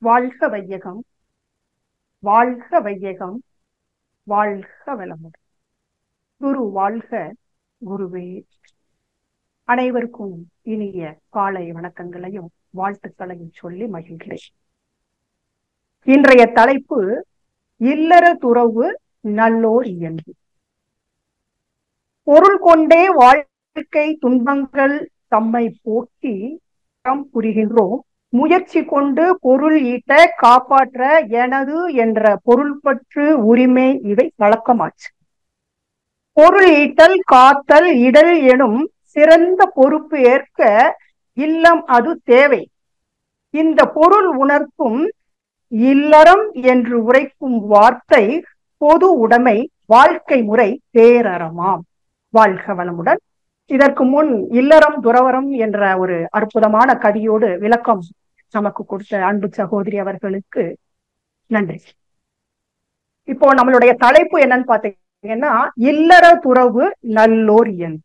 வாழ்க வையகம், வாழ்க வையகம், வாழ்க வளமுடன். குரு வாழ்க, குருவே. அனைவருக்கும் இனிய காலை வணக்கங்களையும் வாழ்த்துக்களையும் சொல்லி மகிழ்கிறேன். இன்றைய தலைப்பு இல்லற துறவு நல்லோர் இயல்பு. பொருள் கொண்டே வாழ்க்கை துன்பங்கள் தம்மை போக்கி புரிகின்றோம். முயற்சி கொண்டு பொருள் ஈட்ட காப்பாற்ற எனது என்ற பொருள் பற்று உரிமை இவை வழக்கமாச்சு. பொருள் ஈட்டல் காத்தல் இடல் எனும் சிறந்த பொறுப்பு ஏற்க இல்லம் அது தேவை. இந்த பொருள் உணர்த்தும் இல்லறம் என்று உரைக்கும் வார்த்தை பொது உடைமை வாழ்க்கை முறை பேரறமாம். வாழ்க வளமுடன். இதற்கு முன் இல்லறம் துறவரம் என்ற ஒரு அற்புதமான கவியோடு விளக்கம் நமக்கு கொடுத்த அன்பு சகோதரி அவர்களுக்கு நன்றி. இப்போ நம்மளுடைய தலைப்பு என்னன்னு பாத்தீங்கன்னா இல்லற துறவு நல்லோர் இயல்பு.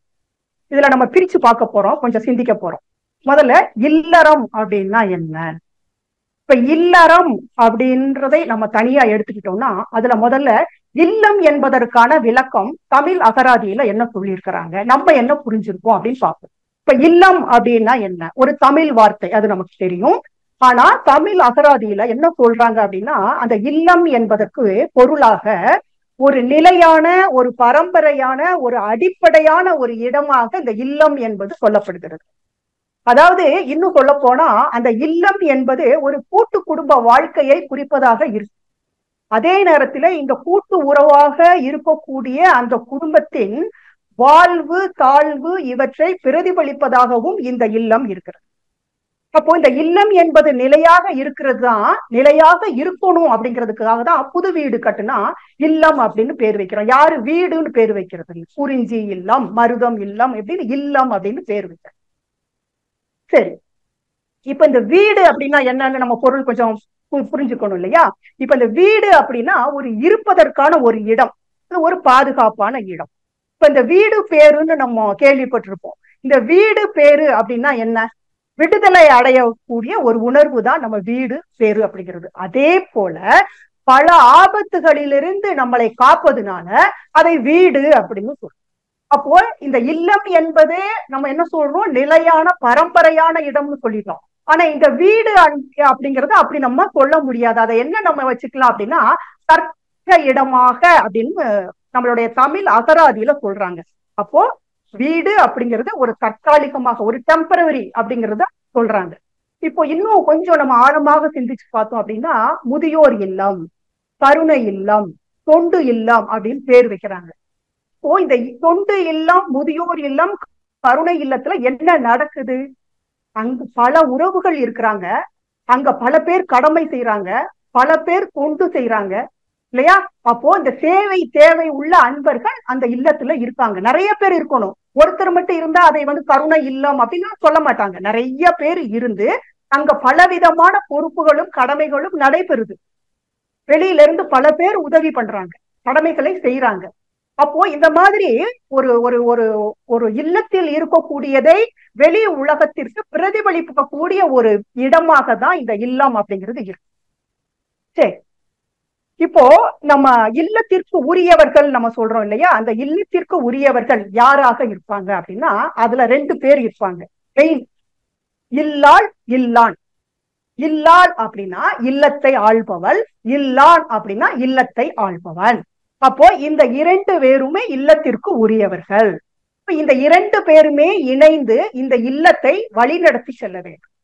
இதுல நம்ம பிரிச்சு பார்க்க போறோம், கொஞ்சம் சிந்திக்க போறோம். முதல்ல இல்லறம் அப்படின்னா என்ன? இப்ப இல்லறம் அப்படின்றதை நம்ம தனியா எடுத்துக்கிட்டோம்னா அதுல முதல்ல இல்லம் என்பதற்கான விளக்கம் தமிழ் அகராதியில என்ன சொல்லியிருக்கிறாங்க, நம்ம என்ன புரிஞ்சிருக்கோம் அப்படின்னு பார்ப்போம். இப்ப இல்லம் அப்படின்னா என்ன? ஒரு தமிழ் வார்த்தை, அது நமக்கு தெரியும். ஆனா தமிழ் அகராதியில என்ன சொல்றாங்க அப்படின்னா அந்த இல்லம் என்பதற்கு பொருளாக ஒரு நிலையான, ஒரு பரம்பரையான, ஒரு அடிப்படையான ஒரு இடமாக இந்த இல்லம் என்பது சொல்லப்படுகிறது. அதாவது இன்னும் சொல்ல போனா அந்த இல்லம் என்பது ஒரு கூட்டு குடும்ப வாழ்க்கையை குறிப்பதாக இருக்கு. அதே நேரத்துல இந்த கூட்டு உறவாக இருக்கக்கூடிய அந்த குடும்பத்தின் வாழ்வு தாழ்வு இவற்றை பிரதிபலிப்பதாகவும் இந்த இல்லம் இருக்கிறது. அப்போ இந்த இல்லம் என்பது நிலையாக இருக்கிறது தான், நிலையாக இருக்கணும் அப்படிங்கிறதுக்காக தான் புது வீடு கட்டுனா இல்லம் அப்படின்னு பேர் வைக்கிறோம். யாரு வீடுன்னு பேர் வைக்கிறது? குறிஞ்சி இல்லம், மருதம் இல்லம், எப்படின்னு இல்லம் அப்படின்னு பேர் வைக்கிறோம். சரி, இப்ப இந்த வீடு அப்படின்னா என்னன்னு நம்ம பொருள் கொஞ்சம் புரிஞ்சுக்கணும் இல்லையா? இப்ப இந்த வீடு அப்படின்னா ஒரு இருப்பதற்கான ஒரு இடம், ஒரு பாதுகாப்பான இடம். இப்ப இந்த வீடு பேருன்னு நம்ம கேள்விப்பட்டிருப்போம். இந்த வீடு பேரு அப்படின்னா என்ன? விடுதலை அடையக்கூடிய ஒரு உணர்வு தான் நம்ம வீடு பேரு அப்படிங்கிறது. அதே போல பல ஆபத்துகளிலிருந்து நம்மளை காப்பதுனால அதை வீடு அப்படின்னு சொல்றோம். அப்போ இந்த இல்லம் என்பது நம்ம என்ன சொல்றோம், நிலையான பரம்பரையான இடம்னு சொல்லிட்டோம். ஆனா இந்த வீடு அப்படிங்கறது அப்படி நம்ம சொல்ல முடியாது. அதை என்ன நம்ம வச்சுக்கலாம் அப்படின்னா தற்க இடமாக அப்படின்னு நம்மளுடைய தமிழ் அகராதியில சொல்றாங்க. அப்போ வீடு அப்படிங்கிறது ஒரு தற்காலிகமாக, ஒரு டெம்பரவரி அப்படிங்கறத சொல்றாங்க. இப்போ இன்னும் கொஞ்சம் நம்ம ஆழமாக சிந்திச்சு பார்த்தோம் அப்படின்னா முதியோர் இல்லம், கருணை இல்லம், தொண்டு இல்லம் அப்படின்னு பேர் வைக்கிறாங்க. இப்போ இந்த தொண்டு இல்லம், முதியோர் இல்லம், கருணை இல்லத்துல என்ன நடக்குது? அங்கு பல உறவுகள் இருக்கிறாங்க, அங்க பல பேர் கடமை செய்யறாங்க, பல பேர் தொண்டு செய்யறாங்க இல்லையா? அப்போ இந்த சேவை தேவை உள்ள அன்பர்கள் அந்த இல்லத்துல இருக்காங்க. நிறைய பேர் இருக்கணும். ஒருத்தர் மட்டும் இருந்தா அதை கருணை இல்லம் அப்படின்னு சொல்ல மாட்டாங்க. நிறைய பேர் இருந்து அங்க பலவிதமான பொறுப்புகளும் கடமைகளும் நடைபெறுது. வெளியில இருந்து பல பேர் உதவி பண்றாங்க, கடமைகளை செய்யறாங்க. அப்போ இந்த மாதிரி ஒரு ஒரு ஒரு ஒரு இல்லத்தில் இருக்கக்கூடியதை வெளி உலகத்திற்கு பிரதிபலிக்கக்கூடிய ஒரு இடமாக தான் இந்த இல்லம் அப்படிங்கிறது இருக்கு. சரி, இப்போ நம்ம இல்லத்திற்கு உரியவர்கள் நம்ம சொல்றோம் இல்லையா? அந்த இல்லத்திற்கு உரியவர்கள் யாராக இருப்பாங்க அப்படின்னா அதுல ரெண்டு பேர் இருப்பாங்க. இல்லாள், இல்லான். இல்லாள் அப்படின்னா இல்லத்தை ஆள்பவள், இல்லான் அப்படின்னா இல்லத்தை ஆள்பவன். அப்போ இந்த இரண்டு பேருமே இல்லத்திற்கு உரியவர்கள். இந்த இரண்டு பேருமே இணைந்து இந்த இல்லத்தை வழிநடத்தி செல்ல வேண்டும்.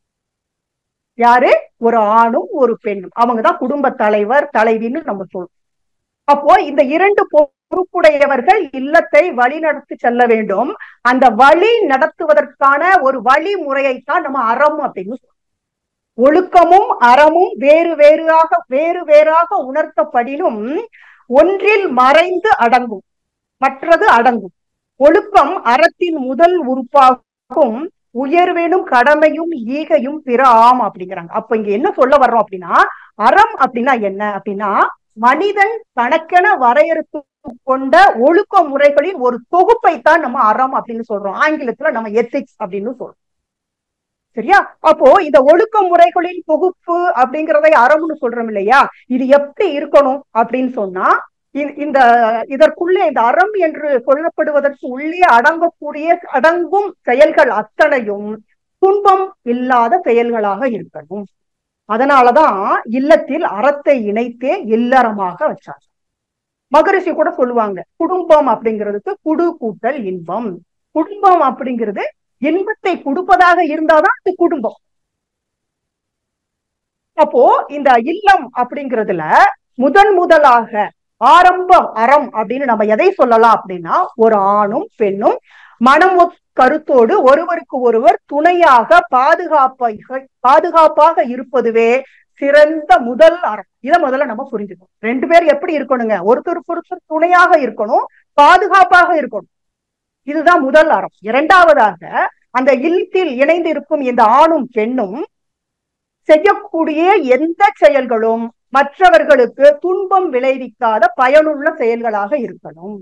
யாரு? ஒரு ஆணும் ஒரு பெண்ணும். அவங்கதான் குடும்ப தலைவர் தலைவின்னு நம்ம சொல்றோம். அப்போ இந்த இரண்டு பொறுப்புடையவர்கள் இல்லத்தை வழிநடத்தி செல்ல வேண்டும். அந்த வழி நடத்துவதற்கான ஒரு வழிமுறையைத்தான் நம்ம அறம் அப்படின்னு சொல்றோம். ஒழுக்கமும் அறமும் வேறு வேறாக உணர்த்தப்படினும் ஒன்றில் மறைந்து அடங்கும், மற்றது அடங்கும். ஒழுக்கம் அறத்தின் முதல் உறுப்பாகும், உயர்வேனும் கடமையும் ஈகையும் பிற ஆம் அப்படிங்கிறாங்க. அப்ப இங்க என்ன சொல்ல வர்றோம் அப்படின்னா அறம் அப்படின்னா என்ன அப்படின்னா மனிதன் தனக்கென வரையறுத்து கொண்ட ஒழுக்க முறைகளின் ஒரு தொகுப்பைத்தான் நம்ம அறம் அப்படின்னு சொல்றோம். ஆங்கிலத்துல நம்ம எத்திக்ஸ் அப்படின்னு சொல்றோம். சரியா? அப்போ இந்த ஒழுக்க முறைகளின் தொகுப்பு அப்படிங்கிறதை அறம்னு சொல்றோம் இல்லையா? இது எப்படி இருக்கணும் அப்படின்னு சொன்னா, இந்த இதற்குள்ளே இந்த அறம் என்று சொல்லப்படுவதற்கு உள்ளே அடங்கும் செயல்கள் அத்தனையும் துன்பம் இல்லாத செயல்களாக இருக்கணும். அதனாலதான் இல்லத்தில் அறத்தை இணைத்தே இல்லறமாக வச்சாங்க. மகரிஷி கூட சொல்லுவாங்க, குடும்பம் அப்படிங்கிறதுக்கு குடு கூட்டல் இன்பம். குடும்பம் அப்படிங்கிறது இன்பத்தை கொடுப்பதாக இருந்தாதான் அது குடும்பம். அப்போ இந்த இல்லம் அப்படிங்கிறதுல முதலாக ஆரம்ப அறம் அப்படின்னு நம்ம எதை சொல்லலாம் அப்படின்னா, ஒரு ஆணும் பெண்ணும் மனம் கருத்தோடு ஒருவருக்கு ஒருவர் துணையாக பாதுகாப்பாக இருப்பதுவே சிறந்த முதல் அறம். இதை முதல்ல நம்ம புரிஞ்சுக்கணும். ரெண்டு பேர் எப்படி இருக்கணுங்க? ஒருத்தருக்கு ஒருத்தர் துணையாக இருக்கணும், பாதுகாப்பாக இருக்கணும். இதுதான் முதல் அறம். இரண்டாவதாக, அந்த இல்லத்தில் இணைந்து இருக்கும் இந்த ஆணும் பெண்ணும் செய்யக்கூடிய எந்த செயல்களும் மற்றவர்களுக்கு துன்பம் விளைவிக்காத பயனுள்ள செயல்களாக இருக்கணும்.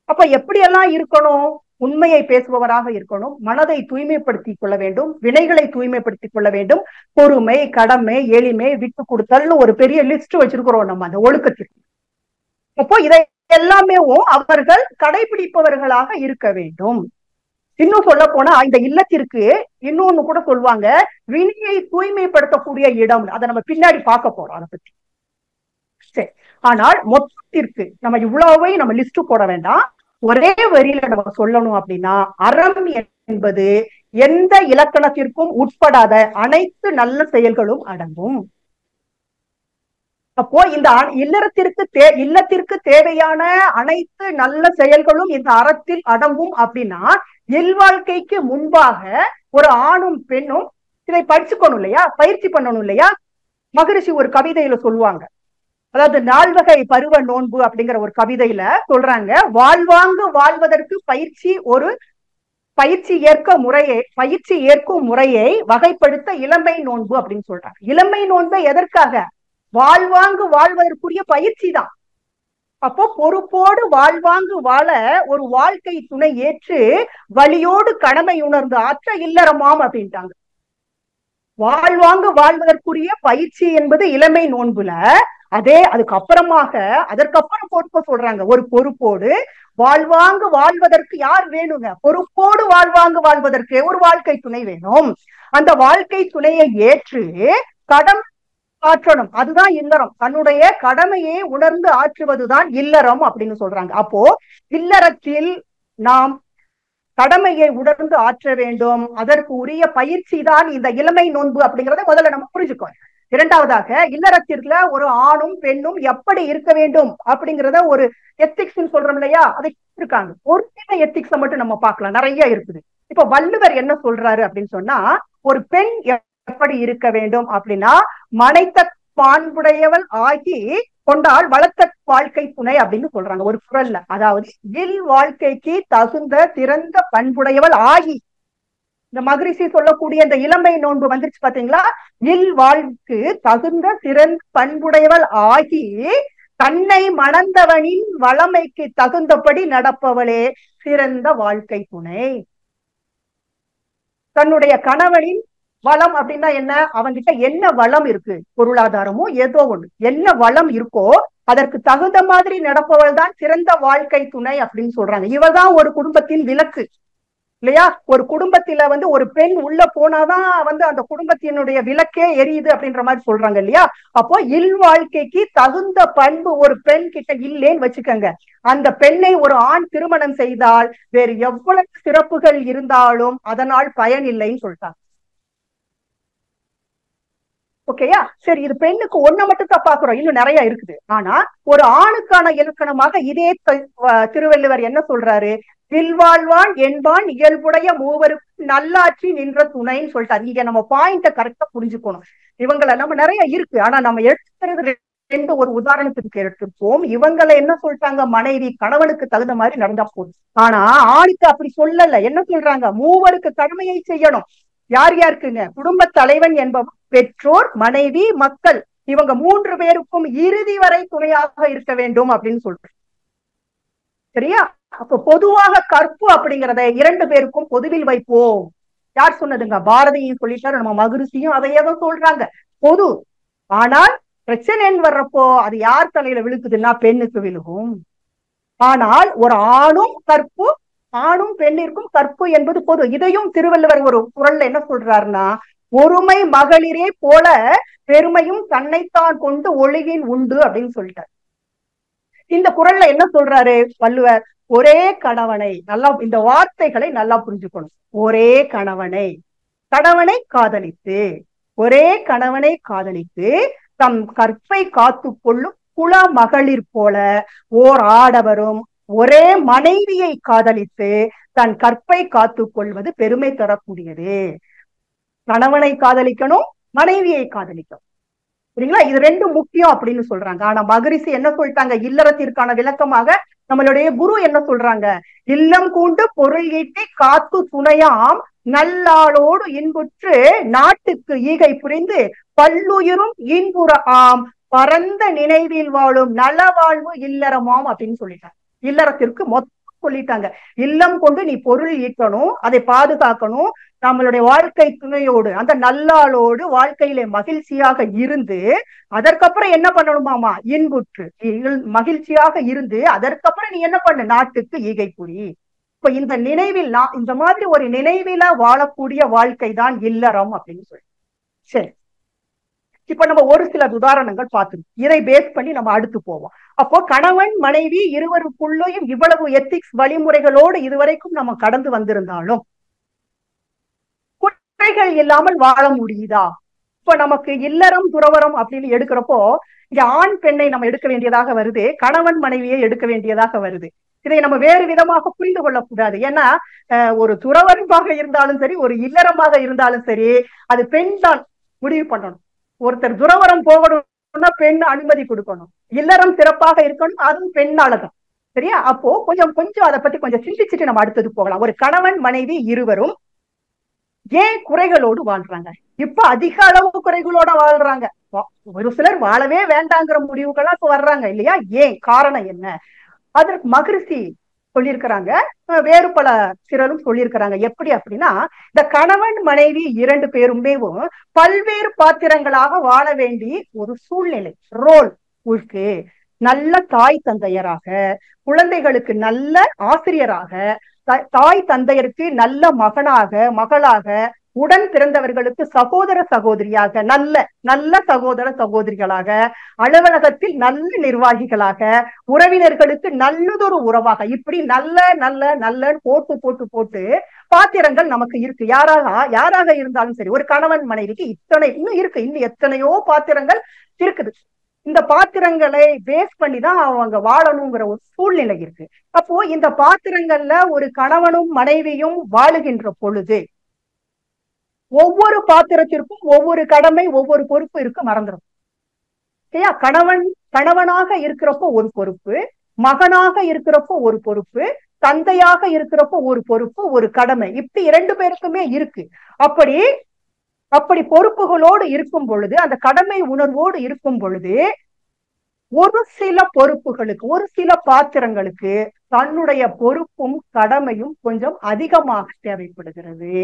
அப்ப எப்படியெல்லாம் இருக்கணும்? உண்மையை பேசுபவராக இருக்கணும், மனதை தூய்மைப்படுத்திக் கொள்ள வேண்டும், வினைகளை தூய்மைப்படுத்திக் கொள்ள வேண்டும், பொறுமை, கடமை, எளிமை, விட்டு கொடுத்தல்னு ஒரு பெரிய லிஸ்ட் வச்சிருக்கிறோம் நம்ம அந்த ஒழுக்கத்திற்கு. அப்போ இதை எல்லாமே அவர்கள் கடைபிடிப்பவர்களாக இருக்க வேண்டும். இன்னும் சொல்ல போனா இந்த இல்லத்திற்கு இன்னொன்னு கூட சொல்லுவாங்க, வினையை தூய்மைப்படுத்தக்கூடிய இடம். அதை நம்ம பின்னாடி பார்க்க போறோம் அதை பத்தி. சரி, ஆனால் மொத்தத்திற்கு நம்ம இவ்வளவை நம்ம லிஸ்ட் போட வேண்டாம். ஒரே வரியில நம்ம சொல்லணும் அப்படின்னா, அறம் என்பது எந்த இலக்கணத்திற்கும் உட்படாத அனைத்து நல்ல செயல்களும் அடங்கும். அப்போ இந்த இல்லத்திற்கு தேவையான அனைத்து நல்ல செயல்களும் இந்த அறத்தில் அடங்கும். அப்படின்னா இல்வாழ்க்கைக்கு முன்பாக ஒரு ஆணும் பெண்ணும் இதை படிச்சுக்கணும் இல்லையா, பயிற்சி பண்ணணும் இல்லையா? மகரிஷி ஒரு கவிதையில சொல்லுவாங்க, அதாவது நால்வகை பருவ நோன்பு அப்படிங்கிற ஒரு கவிதையில சொல்றாங்க, வாழ்வாங்கு வாழ்வதற்கு பயிற்சி ஏற்கும் முறையை வகைப்படுத்த இளமை நோன்பு அப்படின்னு சொல்றாங்க. இளமை நோன்பை எதற்காக? வாழ்வாங்கு வாழ்வதற்குரிய பயிற்சி தான். அப்போ பொறுப்போடு வாழ்வாங்கு வாழ ஒரு வாழ்க்கை துணை ஏற்று வலியோடு கடமை உணர்ந்து ஆற்ற இல்லறமாம் அப்படின்ட்டாங்க. வாழ்வாங்கு வாழ்வதற்குரிய பயிற்சி என்பது இளமை நோன்புல. அதற்கப்புறம் பொறுப்ப சொல்றாங்க, ஒரு பொறுப்போடு வாழ்வாங்கு வாழ்வதற்கு யார் வேணுங்க? பொறுப்போடு வாழ்வாங்கு வாழ்வதற்கு ஒரு வாழ்க்கை துணை வேணும். அந்த வாழ்க்கை துணையை ஏற்று கடமை ஆற்றணும், அதுதான் இல்லறம். தன்னுடைய கடமையை உணர்ந்து ஆற்றுவதுதான் இல்லறம் அப்படின்னு சொல்றாங்க. அப்போ இல்லறத்தில் நாம் கடமையை உணர்ந்து ஆற்ற வேண்டும். அதற்கு உரிய பயிற்சி தான் இந்த இளமை நோன்பு அப்படிங்கறத முதல்ல நம்ம புரிஞ்சுக்கோம். இரண்டாவதாக, இல்லறத்திற்குல ஒரு ஆணும் பெண்ணும் எப்படி இருக்க வேண்டும் அப்படிங்கிறத ஒரு எத்திக்ஸ் சொல்றோம் இல்லையா, அதை இருக்காங்க. ஒரு சில எத்திக்ஸை மட்டும் நம்ம பார்க்கலாம், நிறைய இருக்குது. இப்ப வள்ளுவர் என்ன சொல்றாரு அப்படின்னு சொன்னா, ஒரு பெண் எப்படி இருக்க வேண்டும் அப்படின்னா, மனைத்த பான்புடையவள் ஆகி கொண்டால் வளர்த்த வாழ்க்கை துணை அப்படின்னு சொல்றாங்க ஒரு குரல்ல. அதாவது இல் வாழ்க்கைக்கு தகுந்த சிறந்த பண்புடையவள் ஆகி, இந்த மகரிஷி சொல்லக்கூடிய இந்த இளமை நோன்பு வந்துருச்சு பாத்தீங்களா, இல் வாழ்க்கு தகுந்த சிறந்த பண்புடையவள் ஆகி தன்னை மணந்தவனின் வளமைக்கு தகுந்தபடி நடப்பவளே சிறந்த வாழ்க்கை துணை. தன்னுடைய கணவனின் வளம் அப்படின்னா என்ன? அவன்கிட்ட என்ன வளம் இருக்கு, பொருளாதாரமோ ஏதோ ஒண்ணு, என்ன வளம் இருக்கோ அதற்கு தகுந்த மாதிரி நடப்பவள் தான் சிறந்த வாழ்க்கை துணை அப்படின்னு சொல்றாங்க. இவதான் ஒரு குடும்பத்தின் விளக்கு இல்லையா? ஒரு குடும்பத்தில ஒரு பெண் உள்ள போனாதான் அந்த குடும்பத்தினுடைய விளக்கே எரியுது அப்படின்ற மாதிரி சொல்றாங்க இல்லையா? அப்போ இல் வாழ்க்கைக்கு தகுந்த பண்பு ஒரு பெண் கிட்ட இல்லேன்னு வச்சுக்கோங்க, அந்த பெண்ணை ஒரு ஆண் திருமணம் செய்தால் வேறு எவ்வளவு சிறப்புகள் இருந்தாலும் அதனால் பயன் இல்லைன்னு சொல்லிட்டாங்க. ஓகேயா? சரி, இது பெண்ணுக்கு ஒண்ணு மட்டும் தான் பாக்குறோம், இன்னும் நிறைய இருக்குது. ஆனா ஒரு ஆணுக்கான இலக்கணமாக இதே திருவள்ளுவர் என்ன சொல்றாரு? இல்வாழ்வான் என்பான் இயல்புடைய மூவருக்கு நல்லாட்சி நின்ற துணைன்னு சொல்லிட்டாரு. இங்க நம்ம பாயிண்ட கரெக்டா புரிஞ்சுக்கணும். இவங்களை நம்ம நிறைய இருக்கு, ஆனா நம்ம எடுக்கிறது ரெண்டு ஒரு உதாரணத்துக்கு எடுத்துப்போம். இவங்களை என்ன சொல்லிட்டாங்க? மனைவி கணவனுக்கு தகுந்த மாதிரி நடந்தா போதும். ஆனா ஆணுக்கு அப்படி சொல்லல. என்ன சொல்றாங்க? மூவருக்கு கடமையை செய்யணும். யார் யாருக்குங்க? குடும்ப தலைவன் என்பவன், பெற்றோர், மனைவி, மக்கள், இவங்க மூன்று பேருக்கும் இறுதி வரை துணையாக இருக்க வேண்டும் அப்படின்னு சொல்றேன். சரியா? அப்ப பொதுவாக கற்பு அப்படிங்கிறத இரண்டு பேருக்கும் பொதுவில் வைப்போம். யார் சொன்னதுங்க? பாரதியும் சொல்லிட்டாரு, நம்ம மகரிஷியும் அதையே தான் சொல்றாங்க, பொது. ஆனால் பிரச்சனைன்னு வர்றப்போ அது யார் தலையில விழுக்குதுன்னா பெண்ணுக்கு விழுகும். ஆனால் ஒரு ஆணும் பெண்ணிற்கும் கற்பு என்பது பொது. இதையும் திருவள்ளுவர் ஒரு குறள்ல என்ன சொல்றாருன்னா, ஒருமை மகளிரே போல பெருமையும் தன்னைத்தான் கொண்டு ஒழுகின் உண்டு அப்படின்னு சொல்லிட்டார். இந்த குறள்ல என்ன சொல்றாரு வள்ளுவர்? ஒரே கணவனை, நல்லா இந்த வார்த்தைகளை நல்லா புரிஞ்சுக்கணும். ஒரே கணவனை காதலித்து, ஒரே கணவனை காதலித்து தம் கற்பை காத்து கொள்ளும் குல மகளிர் போல ஓர் ஆடவரும் ஒரே மனைவியை காதலித்து தன் கற்பை காத்து கொள்வது பெருமை தரக்கூடியது. கணவனை காதலிக்கணும், மனைவியை காதலிக்கணும். சரிங்களா? இது ரெண்டும் முக்கியம் அப்படின்னு சொல்றாங்க. ஆனா மகரிஷி என்ன சொல்லிட்டாங்க? இல்லறத்திற்கான விளக்கமாக நம்மளுடைய குரு என்ன சொல்றாங்க? இல்லம் கூண்டு பொருள் ஈட்டி காத்து துணையாம் நல்லாளோடு இன்புற்று நாட்டுக்கு ஈகை புரிந்து பல்லுயிரும் இன்புற ஆம் பரந்த நினைவில் வாழும் நல வாழ்வு இல்லறமாம் அப்படின்னு சொல்லிட்டாங்க. இல்லறத்திற்கு மொத்தம் சொல்லிட்டாங்க. இல்லம் கொண்டு நீ பொருள் ஈட்டணும், அதை பாதுகாக்கணும், நம்மளுடைய வாழ்க்கை துணையோடு அந்த நல்லாளோடு வாழ்க்கையில மகிழ்ச்சியாக இருந்து அதற்கப்புறம் என்ன பண்ணணுமாமா? இன்புற்று மகிழ்ச்சியாக இருந்து அதற்கப்புறம் நீ என்ன பண்ண? நாட்டுக்கு ஈகை புரி. இப்ப இந்த நினைவில் இந்த மாதிரி ஒரு நினைவில வாழக்கூடிய வாழ்க்கை தான் இல்லறம் அப்படின்னு சொல்லி. சரி, இப்ப நம்ம ஒரு சில உதாரணங்கள் பார்த்துருக்கோம். இதை பேஸ் பண்ணி நம்ம அடுத்து போவோம். அப்போ கணவன் மனைவி இருவருக்குள்ளேயும் இவ்வளவு எத்திக்ஸ் வழிமுறைகளோடு இதுவரைக்கும் நம்ம கடந்து வந்திருந்தாலும் குறைகள் இல்லாமல் வாழ முடியுதா? இப்ப நமக்கு இல்லறம் துறவரம் அப்படின்னு எடுக்கிறப்போ இங்க ஆண் பெண்ணை நம்ம எடுக்க வேண்டியதாக வருது, கணவன் மனைவியை எடுக்க வேண்டியதாக வருது. இதை நம்ம வேறு விதமாக புரிந்து கொள்ளக்கூடாது. ஏன்னா ஒரு துறவரமாக இருந்தாலும் சரி, ஒரு இல்லறமாக இருந்தாலும் சரி, அது பெண் தான் முடிவு பண்ணணும். ஒருத்தர் துறவரம் போகணும்னா பெண் அனுமதி கொடுக்கணும், இல்லறம் சிறப்பாக இருக்கணும், அதுவும் பெண்ணாலதான். சரியா? அப்போ கொஞ்சம் அதை பத்தி கொஞ்சம் சிந்திச்சுட்டு நம்ம அடுத்தது போகலாம். ஒரு கணவன் மனைவி இருவரும் ஏன் குறைகளோடு வாழ்றாங்க? இப்ப அதிக அளவு குறைகளோட வாழ்றாங்க. ஒரு சிலர் வாழவே வேண்டாங்கிற முடிவுகளா இப்ப வர்றாங்க இல்லையா? ஏன்? காரணம் என்ன? அதற்கு மகரிஷி சொல்லியிருக்கிறாங்க, வேறு பல சிலரும் சொல்லியிருக்கிறாங்க. எப்படி அப்படின்னா, இந்த கணவன் மனைவி இரண்டு பேருமே பல்வேறு பாத்திரங்களாக வாழ வேண்டி ஒரு சூழ்நிலை, ரோல் இருக்கு. நல்ல தாய் தந்தையராக, குழந்தைகளுக்கு நல்ல ஆசிரியராக, தாய் தந்தையருக்கு நல்ல மகளாக, உடன் பிறந்தவர்களுக்கு சகோதர சகோதரியாக, நல்ல சகோதர சகோதரிகளாக, அலுவலகத்தில் நல்ல நிர்வாகிகளாக, உறவினர்களுக்கு நல்லதொரு உறவாக, இப்படி நல்ல போட்டு பாத்திரங்கள் நமக்கு இருக்கு. யாராக இருந்தாலும் சரி, ஒரு கணவன் மனைவிக்கு இன்னும் எத்தனையோ பாத்திரங்கள் இருக்குது. இந்த பாத்திரங்களை பேஸ் பண்ணிதான் அவங்க வாழணுங்கிற ஒரு சூழ்நிலை இருக்கு. அப்போ இந்த பாத்திரங்கள்ல ஒரு கணவனும் மனைவியும் வாழுகின்ற பொழுது ஒவ்வொரு பாத்திரத்திற்கும் ஒவ்வொரு கடமை, ஒவ்வொரு பொறுப்பு இருக்கு, மறந்துடும். சரியா? கணவனாக இருக்கிறப்போ ஒரு பொறுப்பு, மகனாக இருக்கிறப்போ ஒரு பொறுப்பு, தந்தையாக இருக்கிறப்போ ஒரு பொறுப்பு, ஒரு கடமை, இப்படி இரண்டு பேருக்குமே இருக்கு. அப்படி பொறுப்புகளோடு இருக்கும் பொழுது, அந்த கடமை உணர்வோடு இருக்கும் பொழுது, ஒரு சில பொறுப்புகளுக்கு, ஒரு சில பாத்திரங்களுக்கு தன்னுடைய பொறுப்பும் கடமையும் கொஞ்சம் அதிகமாக தேவைப்படுகிறது.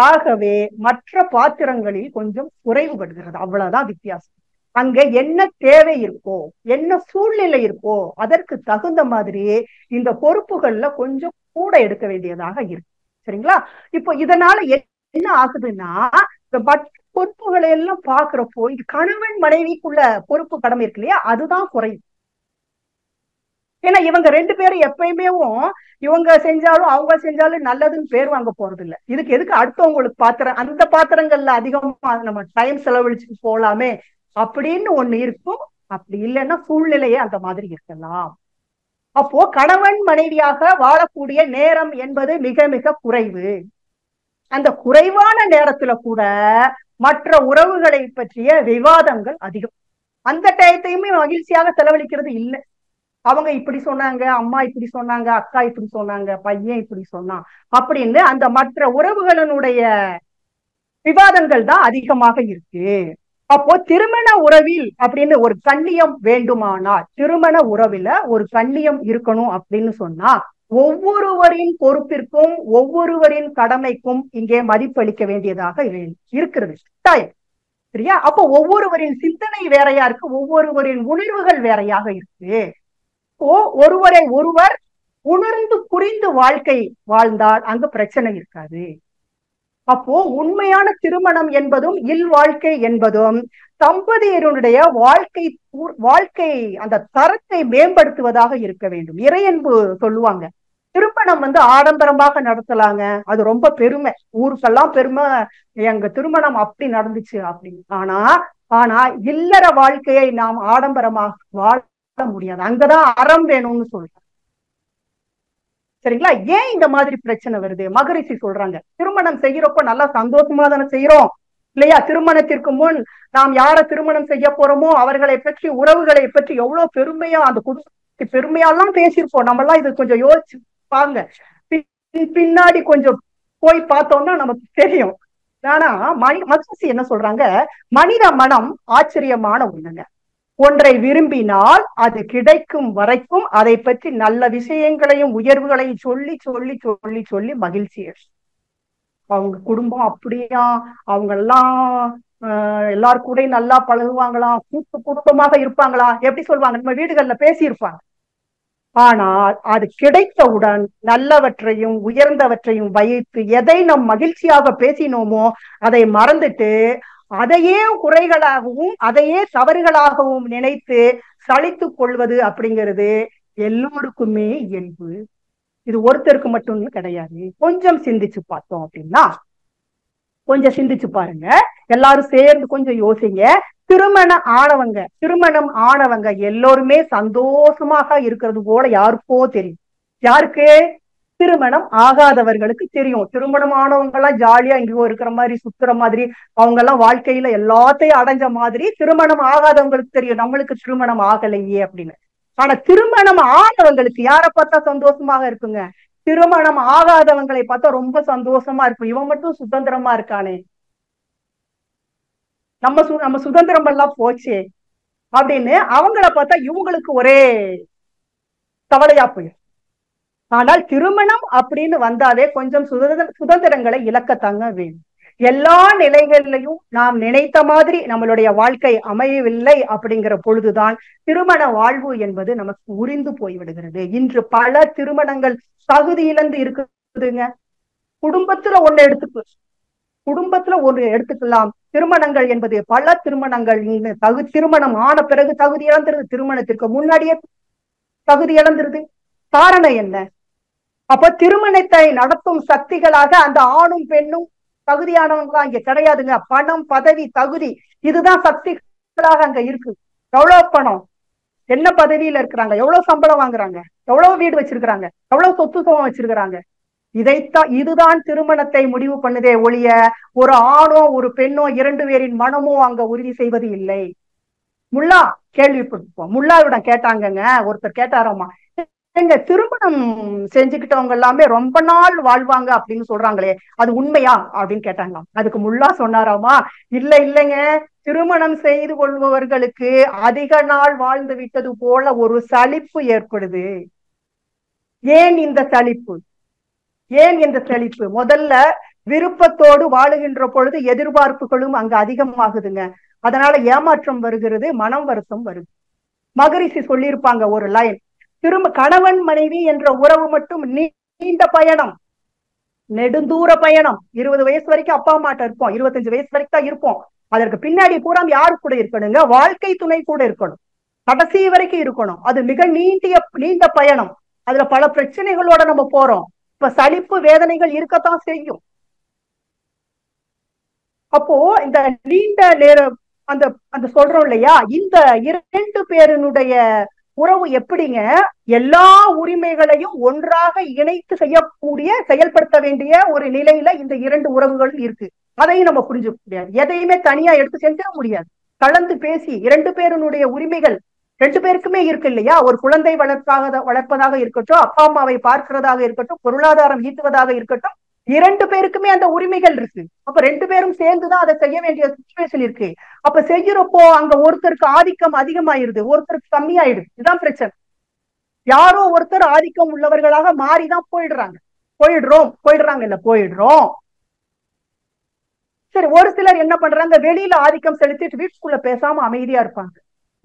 ஆகவே மற்ற பாத்திரங்களில் கொஞ்சம் குறைவுபடுகிறது. அவ்வளவுதான் வித்தியாசம். அங்க என்ன தேவை இருக்கோ, என்ன சூழ்நிலை இருக்கோ, அதற்கு தகுந்த மாதிரி இந்த பொறுப்புகள்ல கொஞ்சம் கூட எடுக்க வேண்டியதாக இருக்கு. சரிங்களா? இப்போ இதனால என்ன ஆகுதுன்னா, பொறுப்புகளை எல்லாம் பாக்குறப்போ இது கணவன் மனைவிக்குள்ள பொறுப்பு கடமை இருக்கு இல்லையா, அதுதான் குறையும். ஏன்னா இவங்க ரெண்டு பேரும் எப்பயுமே இவங்க செஞ்சாலும் அவங்க செஞ்சாலும் நல்லதுன்னு பேர் வாங்க போறது இல்லை. எதுக்கு அடுத்தவங்களுக்கு பாத்திரம், அந்த பாத்திரங்கள்ல அதிகமா நம்ம டைம் செலவழிச்சுட்டு போலாமே அப்படின்னு ஒண்ணு இருக்கும். அப்படி இல்லைன்னா சூழ்நிலையே அந்த மாதிரி இருக்கலாம். அப்போ கணவன் மனைவியாக வாழக்கூடிய நேரம் என்பது மிக மிக குறைவு. அந்த குறைவான நேரத்துல கூட மற்ற உறவுகளை பற்றிய விவாதங்கள் அதிகம். அந்த டயத்தையுமே மகிழ்ச்சியாக செலவழிக்கிறது இல்லை. அவங்க இப்படி சொன்னாங்க, அம்மா இப்படி சொன்னாங்க, அக்கா இப்படி சொன்னாங்க, பையன் இப்படி சொன்னான் அப்படின்னு அந்த மற்ற உறவுகளினுடைய விவாதங்கள் தான் அதிகமாக இருக்கு. அப்போ திருமண உறவில் அப்படின்னு ஒரு கண்ணியம் வேண்டுமானால், திருமண உறவில ஒரு கண்ணியம் இருக்கணும் அப்படின்னு சொன்னா, ஒவ்வொருவரின் பொறுப்பிற்கும் ஒவ்வொருவரின் கடமைக்கும் இங்கே மதிப்பளிக்க வேண்டியதாக இருக்கிறது. சரியா? அப்போ ஒவ்வொருவரின் சிந்தனை வேறையா இருக்கு, ஒவ்வொருவரின் உணர்வுகள் வேறையாக இருக்கு. ஒருவரை ஒருவர் உணர்ந்து புரிந்து வாழ்க்கை வாழ்ந்தால் அங்கு பிரச்சனை இருக்காது. அப்போ உண்மையான திருமணம் என்பதும் இல்வாழ்க்கை என்பதும் தம்பதியருடைய வாழ்க்கை அந்த தரத்தை மேம்படுத்துவதாக இருக்க வேண்டும். இறையன்பு சொல்லுவாங்க, திருமணம் ஆடம்பரமாக நடத்தலாங்க, அது ரொம்ப பெருமை, ஊருக்கெல்லாம் பெருமை, எங்க திருமணம் அப்படி நடந்துச்சு அப்படின்னு. ஆனா இல்லற வாழ்க்கையை நாம் ஆடம்பரமாக வாழ முடியாது, அங்கதான் அறம் வேணும்னு சொல்றேன். சரிங்களா? ஏன் இந்த மாதிரி பிரச்சனை வருது? மகரிஷி சொல்றாங்க, திருமணம் செய்யறப்ப நல்லா சந்தோஷமா தானே செய்யறோம் இல்லையா? திருமணத்திற்கு முன் நாம் யார திருமணம் செய்ய போறோமோ அவர்களை பற்றி, உறவுகளை பற்றி எவ்வளவு பெருமையா, அந்த குடும்பத்தை பெருமையாலாம் பேசியிருப்போம். நம்ம எல்லாம் இது கொஞ்சம் யோசிச்சு பாங்க, பின்னாடி கொஞ்சம் போய் பார்த்தோம்னா நமக்கு தெரியும். ஆனா மகரிஷி என்ன சொல்றாங்க, மனித மனம் ஆச்சரியமான ஒண்ணுங்க. ஒன்றை விரும்பினால் அது கிடைக்கும் வரைக்கும் அதை பற்றி நல்ல விஷயங்களையும் உயர்வுகளையும் சொல்லி சொல்லி சொல்லி சொல்லி மகிழ்ச்சி. அவங்க குடும்பம் அப்படியா, அவங்க எல்லாம் எல்லாரு கூட நல்லா பழகுவாங்களாம், கூட்டு குடும்பமாக இருப்பாங்களா, எப்படி சொல்லுவாங்க, நம்ம வீடுகள்ல பேசியிருப்பாங்க. ஆனால் அது கிடைத்தவுடன் நல்லவற்றையும் உயர்ந்தவற்றையும் வைத்து எதை நம் மகிழ்ச்சியாக பேசினோமோ அதை மறந்துட்டு அதையே குறைகளாகவும் அதையே தவறுகளாகவும் நினைத்து சலித்து கொள்வது அப்படிங்கிறது எல்லோருக்குமே இயல்பு. இது ஒருத்தருக்கு மட்டும் கிடையாது. கொஞ்சம் சிந்திச்சு பார்த்தோம் அப்படின்னா, கொஞ்சம் சிந்திச்சு பாருங்க, எல்லாரும் சேர்ந்து கொஞ்சம் யோசிங்க. திருமணம் ஆனவங்க எல்லோருமே சந்தோஷமாக இருக்கிறது போல யாருக்கோ தெரியும். யாருக்கு? திருமணம் ஆகாதவர்களுக்கு தெரியும். திருமணம் ஆனவங்க எல்லாம் ஜாலியா எங்கேயோ இருக்கிற மாதிரி, சுத்துற மாதிரி, அவங்க எல்லாம் வாழ்க்கையில எல்லாத்தையும் அடைஞ்ச மாதிரி திருமணம் ஆகாதவங்களுக்கு தெரியும், நம்மளுக்கு திருமணம் ஆகலையே அப்படின்னு. ஆனா திருமணம் ஆனவங்களுக்கு யாரை பார்த்தா சந்தோஷமாக இருக்குங்க? திருமணம் ஆகாதவங்களை பார்த்தா ரொம்ப சந்தோஷமா இருக்கும். இவன் மட்டும் சுதந்திரமா இருக்கானே, நம்ம சுதந்திரம் எல்லாம் போச்சே அப்படின்னு அவங்கள பார்த்தா இவங்களுக்கு ஒரே கவலையா போயிடும். ஆனால் திருமணம் அப்படின்னு வந்தாலே கொஞ்சம் சுதந்திரங்களை இழக்கத்தாங்க வேணும். எல்லா நிலைகளிலையும் நாம் நினைத்த மாதிரி நம்மளுடைய வாழ்க்கை அமையவில்லை அப்படிங்கிற பொழுதுதான் திருமண வாழ்வு என்பது நமக்கு உரிந்து போய்விடுகிறது. இன்று பல திருமணங்கள் தகுதி இழந்து இருக்குதுங்க. குடும்பத்துல ஒன்று எடுத்துக்கலாம். திருமணங்கள் என்பது பல திருமணங்கள் திருமணம் ஆன பிறகு தகுதி இழந்துருது, திருமணத்திற்கு முன்னாடியே தகுதி இழந்துருது. காரணம் என்ன? அப்ப திருமணத்தை நடத்தும் சக்திகளாக அந்த ஆணும் பெண்ணும் தகுதியானவங்களா இங்க கிடையாதுங்க. பணம், பதவி, தகுதி, இதுதான் சக்திகளாக அங்க இருக்கு. எவ்வளவு பணம், என்ன பதவியில இருக்கிறாங்க, எவ்வளவு சம்பளம் வாங்குறாங்க, எவ்வளவு வீடு வச்சிருக்கிறாங்க, எவ்வளவு சொத்து சுகம் வச்சிருக்கிறாங்க, இதுதான் திருமணத்தை முடிவு பண்ணுதே ஒழிய ஒரு ஆணோ ஒரு பெண்ணோ இரண்டு பேரின் மனமோ அங்க உறுதி செய்வது இல்லை. முல்லா கேள்விப்பட்டிருப்போம், முல்லாவிடம் கேட்டாங்கங்க, ஒருத்தர் கேட்டாராமா, எங்க திருமணம் செஞ்சுக்கிட்டவங்க எல்லாமே ரொம்ப நாள் வாழ்வாங்க அப்படின்னு சொல்றாங்களே, அது உண்மையா அப்படின்னு கேட்டாங்களாம். அதுக்கு முல்லா சொன்னாராமா, இல்லைங்க, திருமணம் செய்து கொள்பவர்களுக்கு அதிக நாள் வாழ்ந்து விட்டது போல ஒரு சலிப்பு ஏற்படுது. ஏன் இந்த சலிப்பு? முதல்ல விருப்பத்தோடு வாழுகின்ற பொழுது எதிர்பார்ப்புகளும் அங்க அதிகமாகுதுங்க. அதனால ஏமாற்றம் வருகிறது, மனம் வருத்தம் வருது. மகரிஷி சொல்லியிருப்பாங்க ஒரு லைன், கணவன் மனைவி என்ற உறவு மட்டும் நீண்ட பயணம், நெடுந்தூர பயணம். 20 வயசு வரைக்கும் அப்பா அம்மாட்ட இருப்போம், 25 வயசு வரைக்கும் தான் இருப்போம். அதற்கு பின்னாடி பூரா யாரு கூட இருக்கணுங்க? வாழ்க்கை துணை கூட இருக்கணும், கடைசி வரைக்கும் இருக்கணும். அது மிக நீண்ட பயணம். அதுல பல பிரச்சனைகளோட நம்ம போறோம். இப்ப சலிப்பு வேதனைகள் இருக்கத்தான் செய்யும். அப்போ இந்த நீண்ட நேரம் அந்த சொல்றோம் இல்லையா, இந்த இரண்டு பேருடைய உறவு எப்படிங்க? எல்லா உரிமைகளையும் ஒன்றாக இணைத்து செயல்படுத்த வேண்டிய ஒரு நிலையில இந்த இரண்டு உறவுகள் இருக்கு. அதையும் நம்ம புரிஞ்சுக்க முடியாது, எதையுமே தனியா எடுத்து செஞ்சிட முடியாது. கலந்து பேசி இரண்டு பேருடைய உரிமைகள் ரெண்டு பேருக்குமே இருக்கு இல்லையா? ஒரு குழந்தை வளர்ப்பதாக இருக்கட்டும், அப்பா அம்மாவை பார்க்கிறதாக இருக்கட்டும், பொருளாதாரம் ஈட்டுவதாக இருக்கட்டும், இரண்டு பேருக்குமே அந்த உரிமைகள் இருக்கு. அப்ப ரெண்டு பேரும் சேர்ந்துதான் அதை செய்ய வேண்டிய சுச்சுவேஷன் இருக்கு. அப்ப செய்யறப்போ அங்க ஒருத்தருக்கு ஆதிக்கம் அதிகமாயிருது, ஒருத்தருக்கு கம்மியாயிடுது. இதுதான் பிரச்சனை. யாரோ ஒருத்தர் ஆதிக்கம் உள்ளவர்களாக மாறிதான் போயிடுறோம். சரி, ஒரு சிலர் என்ன பண்றாங்க, வெளியில ஆதிக்கம் செலுத்திட்டு வீட்டுக்குள்ள பேசாம அமைதியா இருப்பாங்க.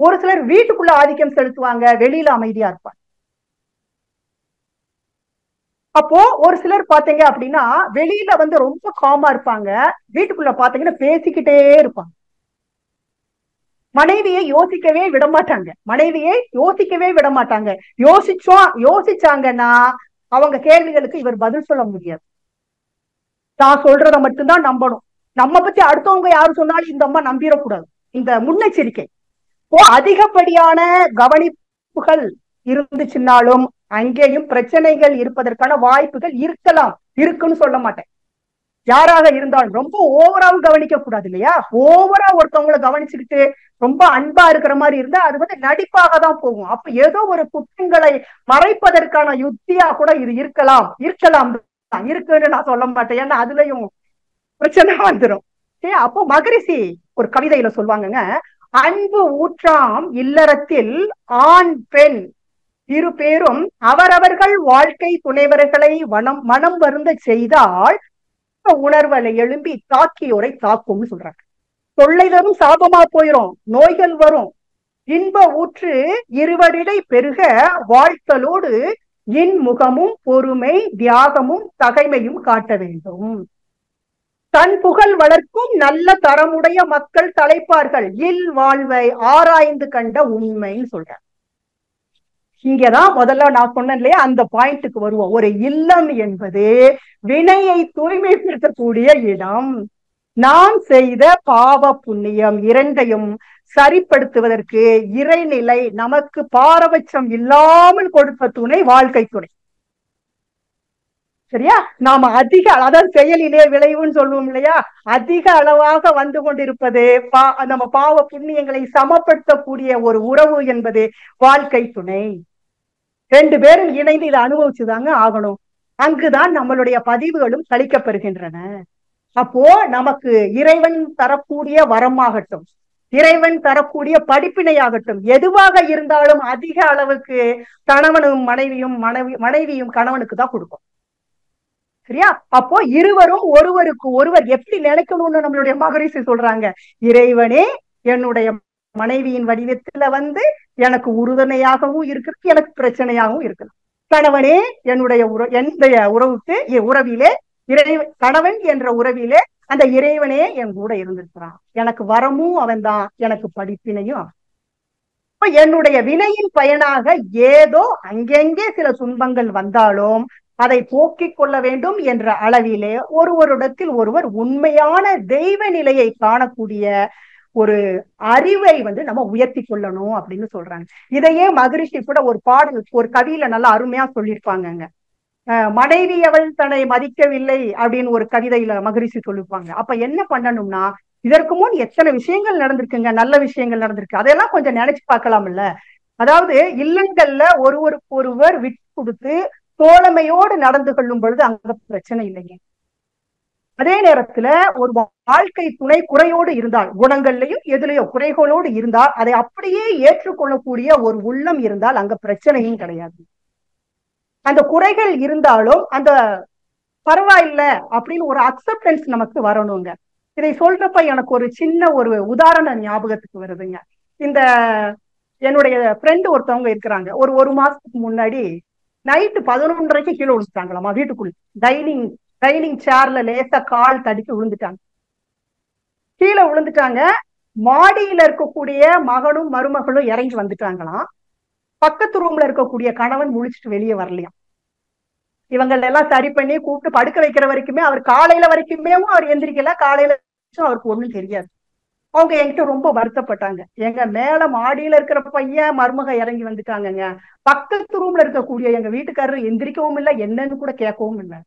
ஒரு சிலர் வீட்டுக்குள்ள ஆதிக்கம் செலுத்துவாங்க, வெளியில அமைதியா இருப்பாங்க. அப்போ ஒரு சிலர் பாத்தீங்க அப்படின்னா வெளியில ரொம்ப காமா இருப்பாங்க, வீட்டுக்குள்ள பாத்தீங்கன்னா பேசிக்கிட்டே இருப்பாங்க. மனைவியை யோசிக்கவே விட மாட்டாங்க. யோசிச்சாங்கன்னா அவங்க கேள்விகளுக்கு இவர் பதில் சொல்ல முடியாது. தான் சொல்றத மட்டும்தான் நம்பணும். நம்ம பத்தி அடுத்தவங்க யாரு சொன்னாலும் இந்த அம்மா நம்பிடக்கூடாது. இந்த முன்னெச்சரிக்கை. அதிகப்படியான கவனிப்புகள் இருந்துச்சுன்னாலும் அங்கேயும் பிரச்சனைகள் இருப்பதற்கான வாய்ப்புகள் இருக்குன்னு சொல்ல மாட்டேன். யாராக இருந்தாலும் ரொம்ப ஓவராவும் கவனிக்க கூடாது இல்லையா? ஓவரா ஒருத்தவங்களை கவனிச்சுக்கிட்டு ரொம்ப அன்பா இருக்கிற மாதிரி இருந்தா அது நடிப்பாக தான் போகும். அப்ப ஏதோ ஒரு குற்றங்களை மறைப்பதற்கான யுக்தியா கூட இது இருக்கலாம் இருக்குன்னு நான் சொல்ல மாட்டேன். ஏன்னா அதுலயும் பிரச்சனை வந்துடும். அப்போ மகரிஷி ஒரு கவிதையில சொல்லுவாங்கங்க, அன்பு ஊற்றாம் இல்லறத்தில் ஆண் பெண் இரு பேரும் அவரவர்கள் வாழ்க்கை துணைவர்களை மனம் வருந்த செய்தால் உணர்வலை எழும்பி தாக்கியோரை தாக்கும்னு சொல்றாங்க. தொல்லை தரும் சாபமா போயிரும், நோய்கள் வரும். இன்ப ஊற்று இருவரிடை பெருக வாழ்த்தலோடு இன்முகமும் பொறுமை தியாகமும் தகைமையும் காட்ட வேண்டும். தன் புகழ் வளர்க்கும் நல்ல தரமுடைய மக்கள் தலைப்பார்கள் இல் வாழ்வை ஆராய்ந்து கண்ட உண்மைன்னு சொல்றாங்க. இங்கதான் முதல்ல நான் சொன்னேன் இல்லையா, அந்த பாயிண்ட்டுக்கு வருவோம். ஒரு இல்லம் என்பது வினையை தூய்மைப்படுத்தக்கூடிய இடம். நாம் செய்த பாவ புண்ணியம் இரண்டையும் சரிப்படுத்துவதற்கு இறைநிலை நமக்கு பாரபட்சம் இல்லாமல் கொடுத்த துணை வாழ்க்கை துணை. சரியா? நாம அதாவது செயலிலே விளைவுன்னு சொல்லுவோம் இல்லையா, அதிக அளவாக வந்து கொண்டிருப்பது நம்ம பாவ புண்ணியங்களை சமப்படுத்தக்கூடிய ஒரு உறவு என்பது வாழ்க்கை துணை. ரெண்டு பேரும் இணைந்து இதை அனுபவிச்சுதாங்க ஆகணும். அங்குதான் நம்மளுடைய பதிவுகளும் கழிக்கப்பெறுகின்றன. அப்போ நமக்கு இறைவன் தரக்கூடிய வரமாகட்டும், இறைவன் தரக்கூடிய படிப்பினையாகட்டும், எதுவாக இருந்தாலும் அதிக அளவுக்கு கணவனும் மனைவியும் கணவனுக்கு தான் கொடுக்கும். சரியா? அப்போ இருவரும் ஒருவருக்கு ஒருவர் எப்படி நினைக்கணும்னு நம்மளுடைய மகரிஷி சொல்றாங்க. இறைவனே என்னுடைய மனைவியின் வடிவத்துல எனக்கு உறுதுணையாகவும் இருக்கிறது, எனக்கு பிரச்சனையாகவும் இருக்குது. கணவனே என்னுடைய உறவிலே கணவன் என்ற உறவிலே அந்த இறைவனே என் கூட இருந்திருக்கிறான். எனக்கு வரமும் அவன் தான், எனக்கு படிப்பினையும். என்னுடைய வினையின் பயனாக ஏதோ அங்கெங்கே சில துன்பங்கள் வந்தாலும் அதை போக்கிக் கொள்ள வேண்டும் என்ற அளவிலே ஒருவரிடத்தில் ஒருவர் உண்மையான தெய்வ நிலையை காணக்கூடிய ஒரு அறிவை நம்ம உயர்த்தி கொள்ளணும் அப்படின்னு சொல்றாங்க. இதையே மகரிஷி கூட ஒரு பாடல், ஒரு கவியில நல்லா அருமையா சொல்லியிருப்பாங்க. மனைவி அவள் தன்னை மதிக்கவில்லை அப்படின்னு ஒரு கவிதையில மகரிஷி சொல்லிருப்பாங்க. அப்ப என்ன பண்ணணும்னா, இதற்கு முன் எத்தனை விஷயங்கள் நடந்திருக்குங்க, நல்ல விஷயங்கள் நடந்திருக்கு, அதெல்லாம் கொஞ்சம் நினைச்சு பார்க்கலாம் இல்ல. அதாவது இல்லங்கள்ல ஒருவருக்கு ஒருவர் விட்டு கொடுத்து தோழமையோடு நடந்து கொள்ளும் பொழுது அங்க பிரச்சனை இல்லைங்க. அதே நேரத்துல ஒரு வாழ்க்கை துணை குறையோடு இருந்தால், குணங்கள்லயும் எதுலயோ குறைகளோடு இருந்தால் அதை அப்படியே ஏற்றுக்கொள்ளக்கூடிய ஒரு உள்ளம் இருந்தால் அங்க பிரச்சனையும் கிடையாது. அந்த குறைகள் இருந்தாலும் அந்த பரவாயில்ல அப்படின்னு ஒரு அக்செப்டன்ஸ் நமக்கு வரணுங்க. இதை சொல்றப்ப எனக்கு ஒரு சின்ன ஒரு உதாரணம் ஞாபகத்துக்கு வருதுங்க. இந்த என்னுடைய ஃப்ரெண்டு ஒருத்தவங்க இருக்கிறாங்க. ஒரு மாசத்துக்கு முன்னாடி நைட்டு 11:30 கீழே விழுந்துட்டாங்களாமா. வீட்டுக்குள்ள டைனிங் சேர்ல லேசா கால் தடிக்கு கீழே விழுந்துட்டாங்க. மாடியில இருக்கக்கூடிய மகனும் மருமகளும் இறங்கி வந்துட்டாங்களாம். பக்கத்து ரூம்ல இருக்கக்கூடிய கணவன் முழிச்சிட்டு வெளியே வரலையாம். இவங்கள எல்லாம் சரி பண்ணி கூப்பிட்டு படுக்க வைக்கிற வரைக்குமே, அவர் காலையில வரைக்குமே அவர் எந்திரிக்கல. காலையில அவருக்கு ஒண்ணும் தெரியாது. அவங்க என்கிட்ட ரொம்ப வருத்தப்பட்டாங்க. எங்க மேல மாடியில இருக்கிற பையன் மருமக இறங்கி வந்துட்டாங்கங்க, பக்கத்து ரூம்ல இருக்கக்கூடிய எங்க வீட்டுக்காரர் எந்திரிக்கவும் இல்லை, என்னன்னு கூட கேட்கவும் இல்லை.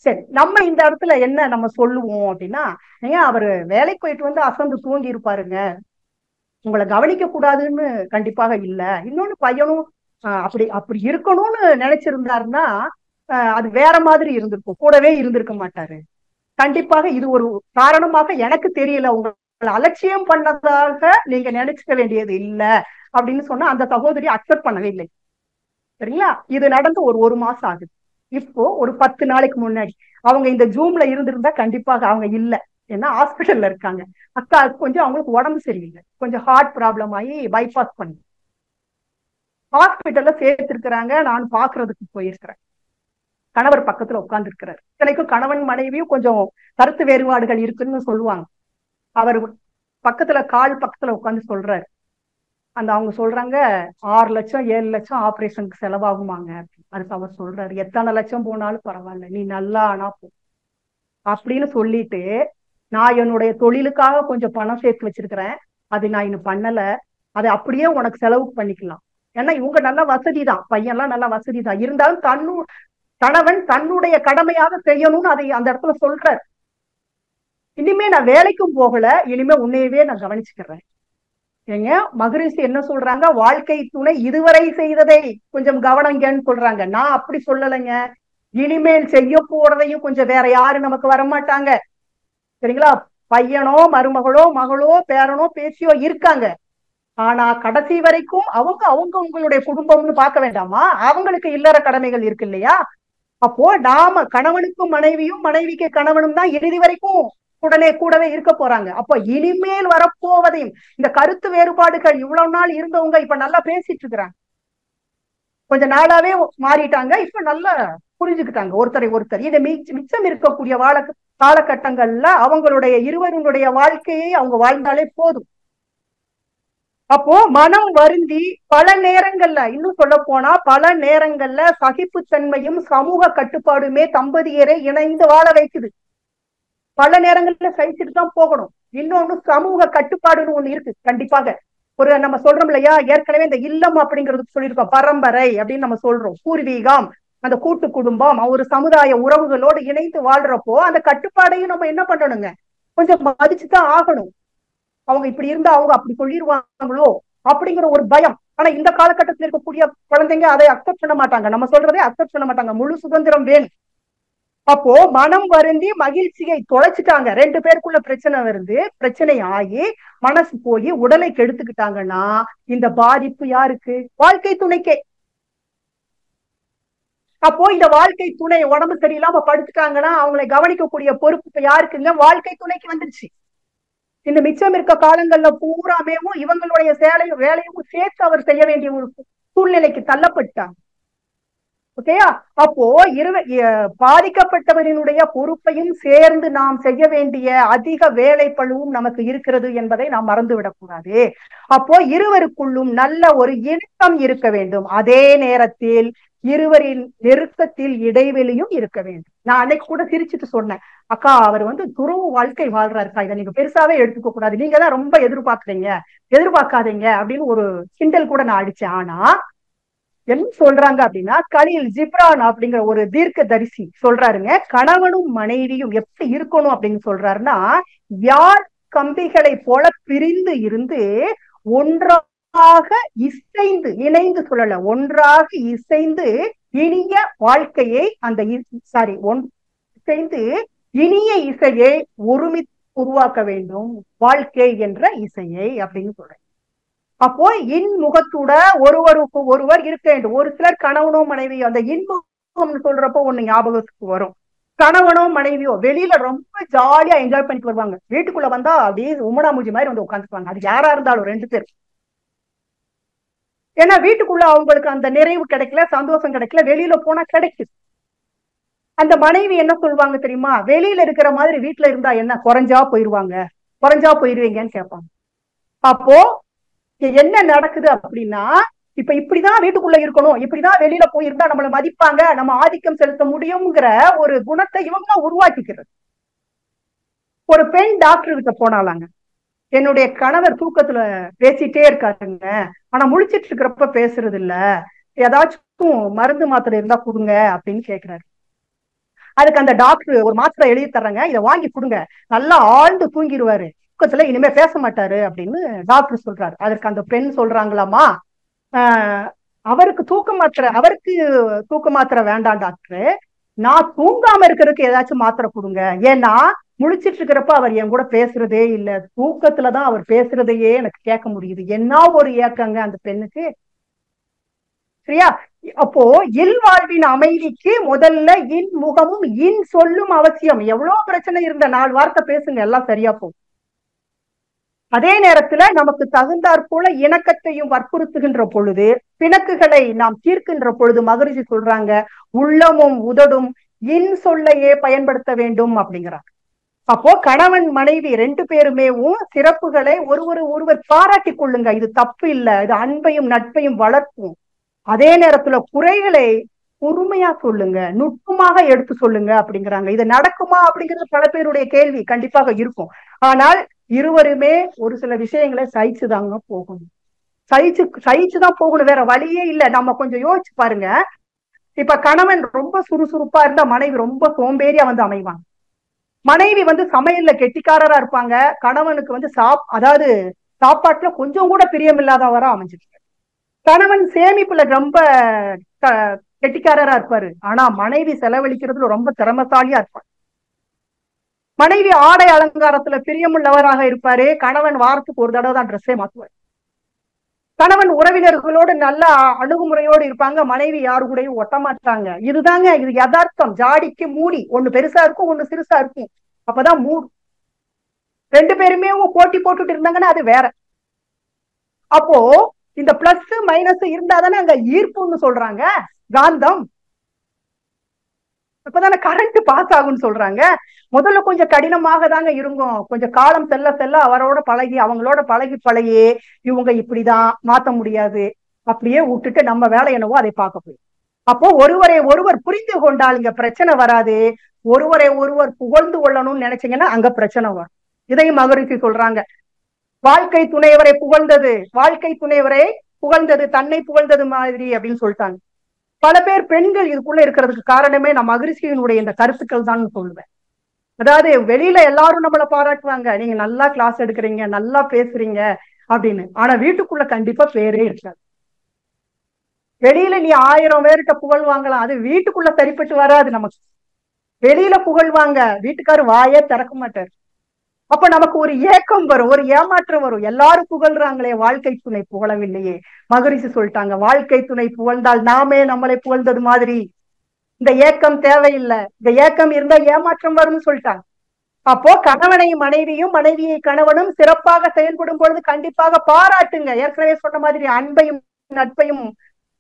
சரி, நம்ம இந்த இடத்துல என்ன நம்ம சொல்லுவோம் அப்படின்னா, ஏன் அவரு வேலைக்கு போயிட்டு அசந்து தூங்கி இருப்பாருங்க, உங்களை கவனிக்க கூடாதுன்னு கண்டிப்பாக இல்ல. இன்னொன்னு பையனும் அப்படி இருக்கணும்னு நினைச்சிருந்தாருன்னா அது வேற மாதிரி இருந்திருக்கும், கூடவே இருந்திருக்க மாட்டாரு. கண்டிப்பாக இது ஒரு காரணமாக எனக்கு தெரியல, உங்களை அலட்சியம் பண்ணதாக நீங்க நினைச்சுக்க வேண்டியது இல்லை அப்படின்னு சொன்னா அந்த சகோதரி அக்செப்ட் பண்ணவே இல்லை. சரிங்களா? இது நடந்து ஒரு மாசம் ஆகுது. இப்போ ஒரு 10 நாளைக்கு முன்னாடி அவங்க இந்த ஜூம்ல இருந்திருந்தா கண்டிப்பாக அவங்க இல்ல, ஏன்னா ஹாஸ்பிட்டல்ல இருக்காங்க. அக்கா கொஞ்சம் அவங்களுக்கு உடம்பு சரியில்லை, கொஞ்சம் ஹார்ட் ப்ராப்ளம் ஆகி பைபாஸ் பண்ணி ஹாஸ்பிட்டல்ல சேர்த்திருக்கிறாங்க. நான் பாக்குறதுக்கு போயிருக்கிறேன். கணவர் பக்கத்துல உட்கார்ந்து இருக்கிறார். இத்தனைக்கும் கணவன் மனைவியும் கொஞ்சம் கருத்து வேறுபாடுகள் இருக்குன்னு சொல்லுவாங்க. அவர் பக்கத்துல பக்கத்துல உட்கார்ந்து சொல்றாரு. அவங்க சொல்றாங்க 6 லட்சம் 7 லட்சம் ஆபரேஷனுக்கு செலவாகுமாங்க. அதுக்கு அவர் சொல்றாரு, எத்தனை லட்சம் போனாலும் பரவாயில்ல, நீ நல்லா ஆனா போ அப்படின்னு சொல்லிட்டு, நான் என்னுடைய தொழிலுக்காக கொஞ்சம் பணம் சேர்த்து வச்சிருக்கிறேன், அது நான் இன்னும் பண்ணல, அதை அப்படியே உனக்கு செலவு பண்ணிக்கலாம். ஏன்னா இவங்க நல்ல வசதி தான், பையன்லாம் நல்ல வசதி தான், இருந்தாலும் கணவன் தன்னுடைய கடமையாக செய்யணும்னு அதை அந்த இடத்துல சொல்றாரு. இனிமே நான் வேலைக்கும் போகல, இனிமே உன்னையவே நான் கவனிச்சுக்கிறேன். ஏங்க மகரிஷி என்ன சொல்றாங்க, வாழ்க்கை துணை இதுவரை செய்ததை கொஞ்சம் கவனங்கன்னு சொல்றாங்க. நான் அப்படி சொல்லலைங்க. இனிமேல் செய்ய போறதையும் கொஞ்சம் வேற யாரு நமக்கு வரமாட்டாங்க. சரிங்களா? பையனோ மருமகளோ மகளோ பேரனோ பேச்சியோ இருக்காங்க. ஆனா கடைசி வரைக்கும் அவங்க உங்களுடைய குடும்பம்னு பார்க்க வேண்டாமா? அவங்களுக்கு இல்லற கடமைகள் இருக்கு இல்லையா? அப்போ நாம கணவனுக்கும் மனைவியும் மனைவிக்கு கணவனும் தான் இறுதி வரைக்கும் கூடவே இருக்க போறாங்க. அப்ப இனிமேல் வரப்போவதையும் இந்த கருத்து வேறுபாடுகள் இவ்வளவு நாள் இருந்தவங்க இப்ப நல்லா பேசிட்டு இருக்கிறாங்க, கொஞ்ச நாளாவே மாறிட்டாங்க, இப்ப நல்லா புரிஞ்சுக்கிட்டாங்க ஒருத்தரை ஒருத்தர். இதை மிச்சம் இருக்கக்கூடிய காலகட்டங்கள்ல அவங்களுடைய இருவருடைய வாழ்க்கையை அவங்க வாழ்ந்தாலே போதும். அப்போ மனம் வருந்தி பல நேரங்கள்ல, இன்னும் சொல்ல போனா பல நேரங்கள்ல சகிப்புத்தன்மையும் சமூக கட்டுப்பாடுமே தம்பதியரை இணைந்து வாழ வைக்குது. பல நேரங்கள்ல சகிச்சுட்டு தான் போகணும். இன்னொன்னு சமூக கட்டுப்பாடுன்னு ஒண்ணு இருக்கு கண்டிப்பாக. நம்ம சொல்றோம் இல்லையா, ஏற்கனவே இந்த இல்லம் அப்படிங்கிறது சொல்லியிருக்கோம், பரம்பரை அப்படின்னு நம்ம சொல்றோம், பூர்வீகம், அந்த கூட்டு குடும்பம், ஒரு சமுதாய உறவுகளோடு இணைந்து வாழ்றப்போ அந்த கட்டுப்பாடையும் நம்ம என்ன பண்ணணுங்க, கொஞ்சம் மதிச்சுதான் ஆகணும். அவங்க இப்படி இருந்தா அவங்க அப்படி சொல்லிடுவாங்களோ அப்படிங்கிற ஒரு பயம். ஆனா இந்த காலகட்டத்தில் இருக்கக்கூடிய குழந்தைங்க அதை அக்செப்ட் பண்ண மாட்டாங்க, நம்ம சொல்றதே அக்செப்ட் பண்ண மாட்டாங்க, முழு சுதந்திரம் வேணும். அப்போ மனம் வருந்தி மகிழ்ச்சியை தொலைச்சிட்டாங்க, 2 பேருக்குள்ள பிரச்சனை ஆகி மனசு போய் உடலை கெடுத்துக்கிட்டாங்கன்னா இந்த பாதிப்பு யாருக்கு? வாழ்க்கை துணைக்கே. அப்போ இந்த வாழ்க்கை துணை உடம்பு சரியில்லாம படுத்துட்டாங்கன்னா அவங்களை கவனிக்கக்கூடிய பொறுப்பு யாருக்குங்க? வாழ்க்கை துணைக்கு வந்துருச்சு. இந்த மிச்சம் இருக்க காலங்கள்ல பூராமேவும் இவங்களுடைய வேலையும் சேர்த்து அவர் செய்ய வேண்டிய ஒரு சூழ்நிலைக்கு தள்ளப்பட்டாங்க. ஓகேயா? அப்போ பாதிக்கப்பட்டவரினுடைய பொறுப்பையும் சேர்ந்து நாம் செய்ய வேண்டிய அதிக வேலை பழுவும் நமக்கு இருக்கிறது என்பதை நாம் மறந்துவிடக்கூடாது. அப்போ இருவருக்குள்ளும் நல்ல ஒரு இணக்கம் இருக்க வேண்டும், அதே நேரத்தில் இருவரின் நெருக்கத்தில் இடைவெளியும் இருக்க வேண்டும். நான் அன்னைக்கு கூட சிரிச்சுட்டு சொன்னேன், அக்கா அவர் துறவு வாழ்க்கை வாழ்றாருக்கா, இதை நீங்க பெருசாவே எடுத்துக்க கூடாது, நீங்க தான் ரொம்ப எதிர்பார்க்காதீங்க அப்படின்னு ஒரு கிண்டல் கூட நான் அடிச்சேன். ஆனா என்ன சொல்றாங்க அப்படின்னா, கலீல் ஜிப்ரான் அப்படிங்கிற ஒரு தீர்க்க தரிசி சொல்றாருங்க, கணவனும் மனைவியும் எப்படி இருக்கணும் அப்படின்னு சொல்றாருன்னா, யாழ் கம்பிகளை போல பிரிந்து இருந்து ஒன்றாக இசைந்து, இணைந்து சொல்லல, ஒன்றாக இசைந்து இனிய வாழ்க்கையை இசைந்து இனிய இசையை ஒருமித்து உருவாக்க வேண்டும், வாழ்க்கை என்ற இசையை அப்படின்னு சொல்றேன். அப்போ இன்முகத்தோட ஒருவருக்கு ஒருவர் இருக்க வேண்டும். ஒரு சிலர் கணவனோ மனைவியோ, அந்த இன்முகம் சொல்றப்போ ஒண்ணு ஞாபகத்துக்கு வரும். கணவனோ மனைவியோ வெளியில ரொம்ப ஜாலியா என்ஜாய் பண்ணிட்டு வருவாங்க, வீட்டுக்குள்ள வந்தா அப்படியே உமனாமூஞ்சி மாதிரி உட்காந்துக்குவாங்க. அது யாரா இருந்தாலும் 2 பேர். ஏன்னா வீட்டுக்குள்ள அவங்களுக்கு அந்த நிறைவு கிடைக்கல, சந்தோஷம் கிடைக்கல, வெளியில போனா கிடைக்குது. அந்த மனைவி என்ன சொல்லுவாங்க தெரியுமா, வெளியில இருக்கிற மாதிரி வீட்டுல இருந்தா என்ன குறைஞ்சா போயிருவீங்கன்னு கேட்பாங்க. அப்போ என்ன நடக்குது அப்படின்னா, இப்ப இப்படிதான் வீட்டுக்குள்ள இருக்கணும், இப்படிதான் வெளியில போயிருந்தா நம்மளை மதிப்பாங்க, நம்ம ஆதிக்கம் செலுத்த முடியுங்கிற ஒரு குணத்தை இவங்க உருவாக்கிக்கிறது. ஒரு பெண் டாக்டர் கிட்ட போனாலாங்க, என்னுடைய கணவர் தூக்கத்துல பேசிட்டே இருக்காருங்க, ஆனா முழிச்சிட்டு இருக்கிறப்ப பேசுறது இல்ல, ஏதாச்சும் மருந்து மாத்திரை இருந்தா கொடுங்க அப்படின்னு கேட்கிறாரு. அதுக்கு அந்த டாக்டர் ஒரு மாத்திரை எழுதி தர்றாங்க, இதை வாங்கி கொடுங்க, நல்லா ஆழ்ந்து தூங்கிடுவாரு, தூக்கத்துல இனிமே பேச மாட்டாரு அப்படின்னு டாக்டர் சொல்றாரு. அதற்கு அந்த பெண் சொல்றாங்களாமா, அவருக்கு தூக்க மாத்திரை வேண்டாம் டாக்டர், நான் தூங்காம இருக்கிறதுக்கு ஏதாச்சும் மாத்திரை கொடுங்க, ஏன்னா முழிச்சிட்டு இருக்கிறப்ப அவர் என் கூட பேசுறதே இல்ல, தூக்கத்துலதான் அவர் பேசுறதையே எனக்கு கேட்க முடியுது. என்ன ஒரு ஏக்கங்க அந்த பெண்ணுக்கு. சரியா? அப்போ இல்வாழ்வின் அமைதிக்கு முதல்ல இன் முகமும் இன் சொல்லும் அவசியம். எவ்வளவு பிரச்சனை இருந்த 4 வார்த்தை பேசுங்க, எல்லாம் சரியா போகும். அதே நேரத்துல நமக்கு தகுந்தாற் போல இணக்கத்தையும் வற்புறுத்துகின்ற பொழுது, பிணக்குகளை நாம் தீர்க்கின்ற பொழுது மகரிஷி சொல்றாங்க, உள்ளமும் உதடும் இன் சொல்லையே பயன்படுத்த வேண்டும் அப்படிங்கிறாங்க. அப்போ கணவன் மனைவி 2 பேருமேவும் சிறப்புகளை ஒருவர் பாராட்டி கொள்ளுங்க. இது தப்பு இல்லை, இது அன்பையும் நட்பையும் வளர்க்கும். அதே நேரத்துல குறைகளை பொறுமையா சொல்லுங்க, நுட்பமாக எடுத்து சொல்லுங்க அப்படிங்கிறாங்க. இது நடக்குமா அப்படிங்கிறது பல பேருடைய கேள்வி கண்டிப்பாக இருக்கும். ஆனால் இருவருமே ஒரு சில விஷயங்களை சகிச்சுதாங்க போகணும். சகிச்சுதான் போகணும், வேற வழியே இல்லை. நம்ம கொஞ்சம் யோசிச்சு பாருங்க. இப்ப கணவன் ரொம்ப சுறுசுறுப்பா இருந்தா மனைவி ரொம்ப சோம்பேறியா அமைவாங்க. மனைவி சமையல்ல கெட்டிக்காரரா இருப்பாங்க, கணவனுக்கு அதாவது சாப்பாட்டுல கொஞ்சம் கூட பிரியம் இல்லாதவரா அமைஞ்சிருக்கு. கணவன் சேமிப்புல ரொம்ப கெட்டிக்காரரா இருப்பாரு, ஆனா மனைவி செலவழிக்கிறதுல ரொம்ப திறமசாலியா இருப்பாரு. மனைவி ஆடை அலங்காரத்துல பிரியமுள்ளவராக இருப்பாரு, கணவன் வாரத்துக்கு ஒரு தடவை தான் ட்ரெஸ்ஸே மாத்துவார். கணவன் உறவினர்களோடு நல்ல அணுகுமுறையோடு இருப்பாங்க, மனைவி யாரு கூடயும் ஒட்ட மாட்டாங்க. இதுதாங்க, இது யதார்த்தம். ஜாடிக்கு மூடி, ஒண்ணு பெருசா இருக்கும், ஒண்ணு சிறுசா இருக்கும், அப்பதான் மூடு. 2 பேருமே போட்டி போட்டுட்டு இருந்தாங்கன்னா அது வேற. அப்போ இந்த பிளஸ் மைனஸ் இருந்தாதானே அங்க ஈர்ப்புன்னு சொல்றாங்க, காந்தம். இப்பதானே கரண்ட் பாஸ் ஆகும்னு சொல்றாங்க. முதல்ல கொஞ்சம் கடினமாக தாங்க இருக்கும், கொஞ்சம் காலம் செல்ல செல்ல அவரோட பழகி அவங்களோட பழகி இவங்க இப்படிதான் மாத்த முடியாது, அப்படியே விட்டுட்டு நம்ம வேலை என்னவோ அதை பார்க்க போய். அப்போ ஒருவரை ஒருவர் புரிந்து கொண்டால் இங்க பிரச்சனை வராது. ஒருவரை ஒருவர் புகழ்ந்து கொள்ளணும்னு நினைச்சீங்கன்னா அங்க பிரச்சனை வரும். இதையும் மகரிஷி சொல்றாங்க. வாழ்க்கை துணைவரை புகழ்ந்தது தன்னை புகழ்ந்தது மாதிரி அப்படின்னு சொல்லிட்டாங்க. பல பேர் பெண்கள் இதுக்குள்ள இருக்கிறதுக்கு காரணமே நான் மகரிஷியினுடைய இந்த கருத்துக்கள் தான் சொல்லுவேன். அதாவது வெளியில எல்லாரும் நம்மளை பாராட்டுவாங்க, நீங்க நல்லா கிளாஸ் எடுக்கிறீங்க, நல்லா பேசுறீங்க அப்படின்னு. ஆனா வீட்டுக்குள்ள கண்டிப்பா பேரே இருக்காது. வெளியில நீ 1000 பேர்கிட்ட புகழ் வாங்கலாம், அது வீட்டுக்குள்ள சரிப்பட்டு வராது. நமக்கு வெளியில புகழ்வாங்க, வீட்டுக்காரு வாயே திறக்க மாட்டாரு. அப்ப நமக்கு ஒரு ஏக்கம் வரும், ஒரு ஏமாற்றம் வரும். எல்லாரும் புகழ்றாங்களே, வாழ்க்கை துணை புகழவில்லையே. மகரிஷி சொல்லிட்டாங்க, வாழ்க்கை துணை புகழ்ந்தால் நாமே நம்மளை புகழ்ந்தது மாதிரி. இந்த ஏக்கம் தேவையில்லை, இந்த ஏக்கம் இருந்தா ஏமாற்றம் வரும்னு சொல்லிட்டாங்க. அப்போ கணவனையும் மனைவியும் மனைவியை கணவனும் சிறப்பாக செயல்படும் பொழுது கண்டிப்பாக பாராட்டுங்க. ஏற்கனவே சொன்ன மாதிரி அன்பையும் நட்பையும்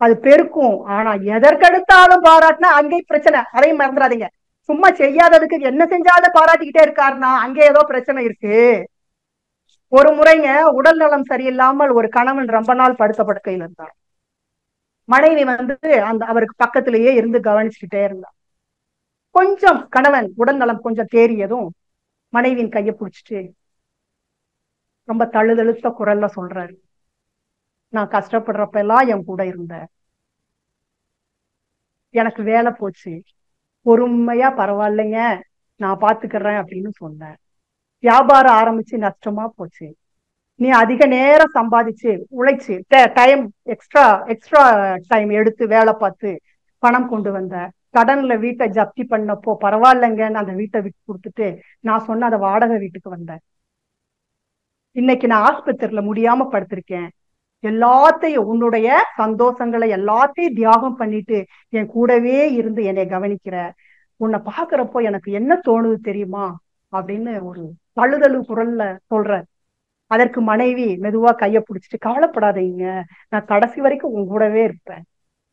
அது பெருக்கும். ஆனா எதற்கெடுத்தாலும் பாராட்டினா அங்கே பிரச்சனை, அதையும் மறந்துடாதீங்க. சும்மா செய்யாததுக்கு என்ன செஞ்சாலும் பாராட்டிக்கிட்டே இருக்காருன்னா அங்கே ஏதோ பிரச்சனை இருக்கு. ஒரு முறைங்க உடல் நலம் சரியில்லாமல் ஒரு கணவன் ரொம்ப நாள் படுத்த படுக்கையில் இருந்தார். மனைவி அவருக்கு பக்கத்திலேயே இருந்து கவனிச்சுக்கிட்டே இருந்தார். கொஞ்சம் கணவன் உடல் நலம் கொஞ்சம் தேறியதும் மனைவியின் கையை பிடிச்சிட்டு ரொம்ப தழுதழுத்த குரல்ல சொல்றாரு, நான் கஷ்டப்படுறப்ப எல்லாம் என் கூட இருந்த, எனக்கு வேலை போச்சு, பொறுமையா பரவாயில்லைங்க நான் பாத்துக்கிறேன் அப்படின்னு சொன்னேன். வியாபாரம் ஆரம்பிச்சு நஷ்டமா போச்சு, நீ அதிக நேரம் சம்பாதிச்சு உழைச்சு டைம் எக்ஸ்ட்ரா டைம் எடுத்து வேலை பார்த்து பணம் கொண்டு வந்த, கடன்ல வீட்டை ஜப்தி பண்ணப்போ பரவாயில்லைங்கன்னு அந்த வீட்டை விட்டு கொடுத்துட்டு நான் சொன்ன அந்த வாடகை வீட்டுக்கு வந்தேன். இன்னைக்கு நான் ஆஸ்பத்திரியில முடியாம படுத்திருக்கேன். எல்லாத்தையும் உன்னுடைய சந்தோஷங்களை எல்லாத்தையும் தியாகம் பண்ணிட்டு என் கூடவே இருந்து என்னை கவனிக்கிற, உன்னை பாக்குறப்போ எனக்கு என்ன தோணுது தெரியுமா அப்படின்னு ஒரு தழுதழு குரல்ல சொல்ற. அதற்கு மனைவி மெதுவா கைய பிடிச்சிட்டு, கவலைப்படாதீங்க, நான் கடைசி வரைக்கும் உங்க கூடவே இருப்பேன்,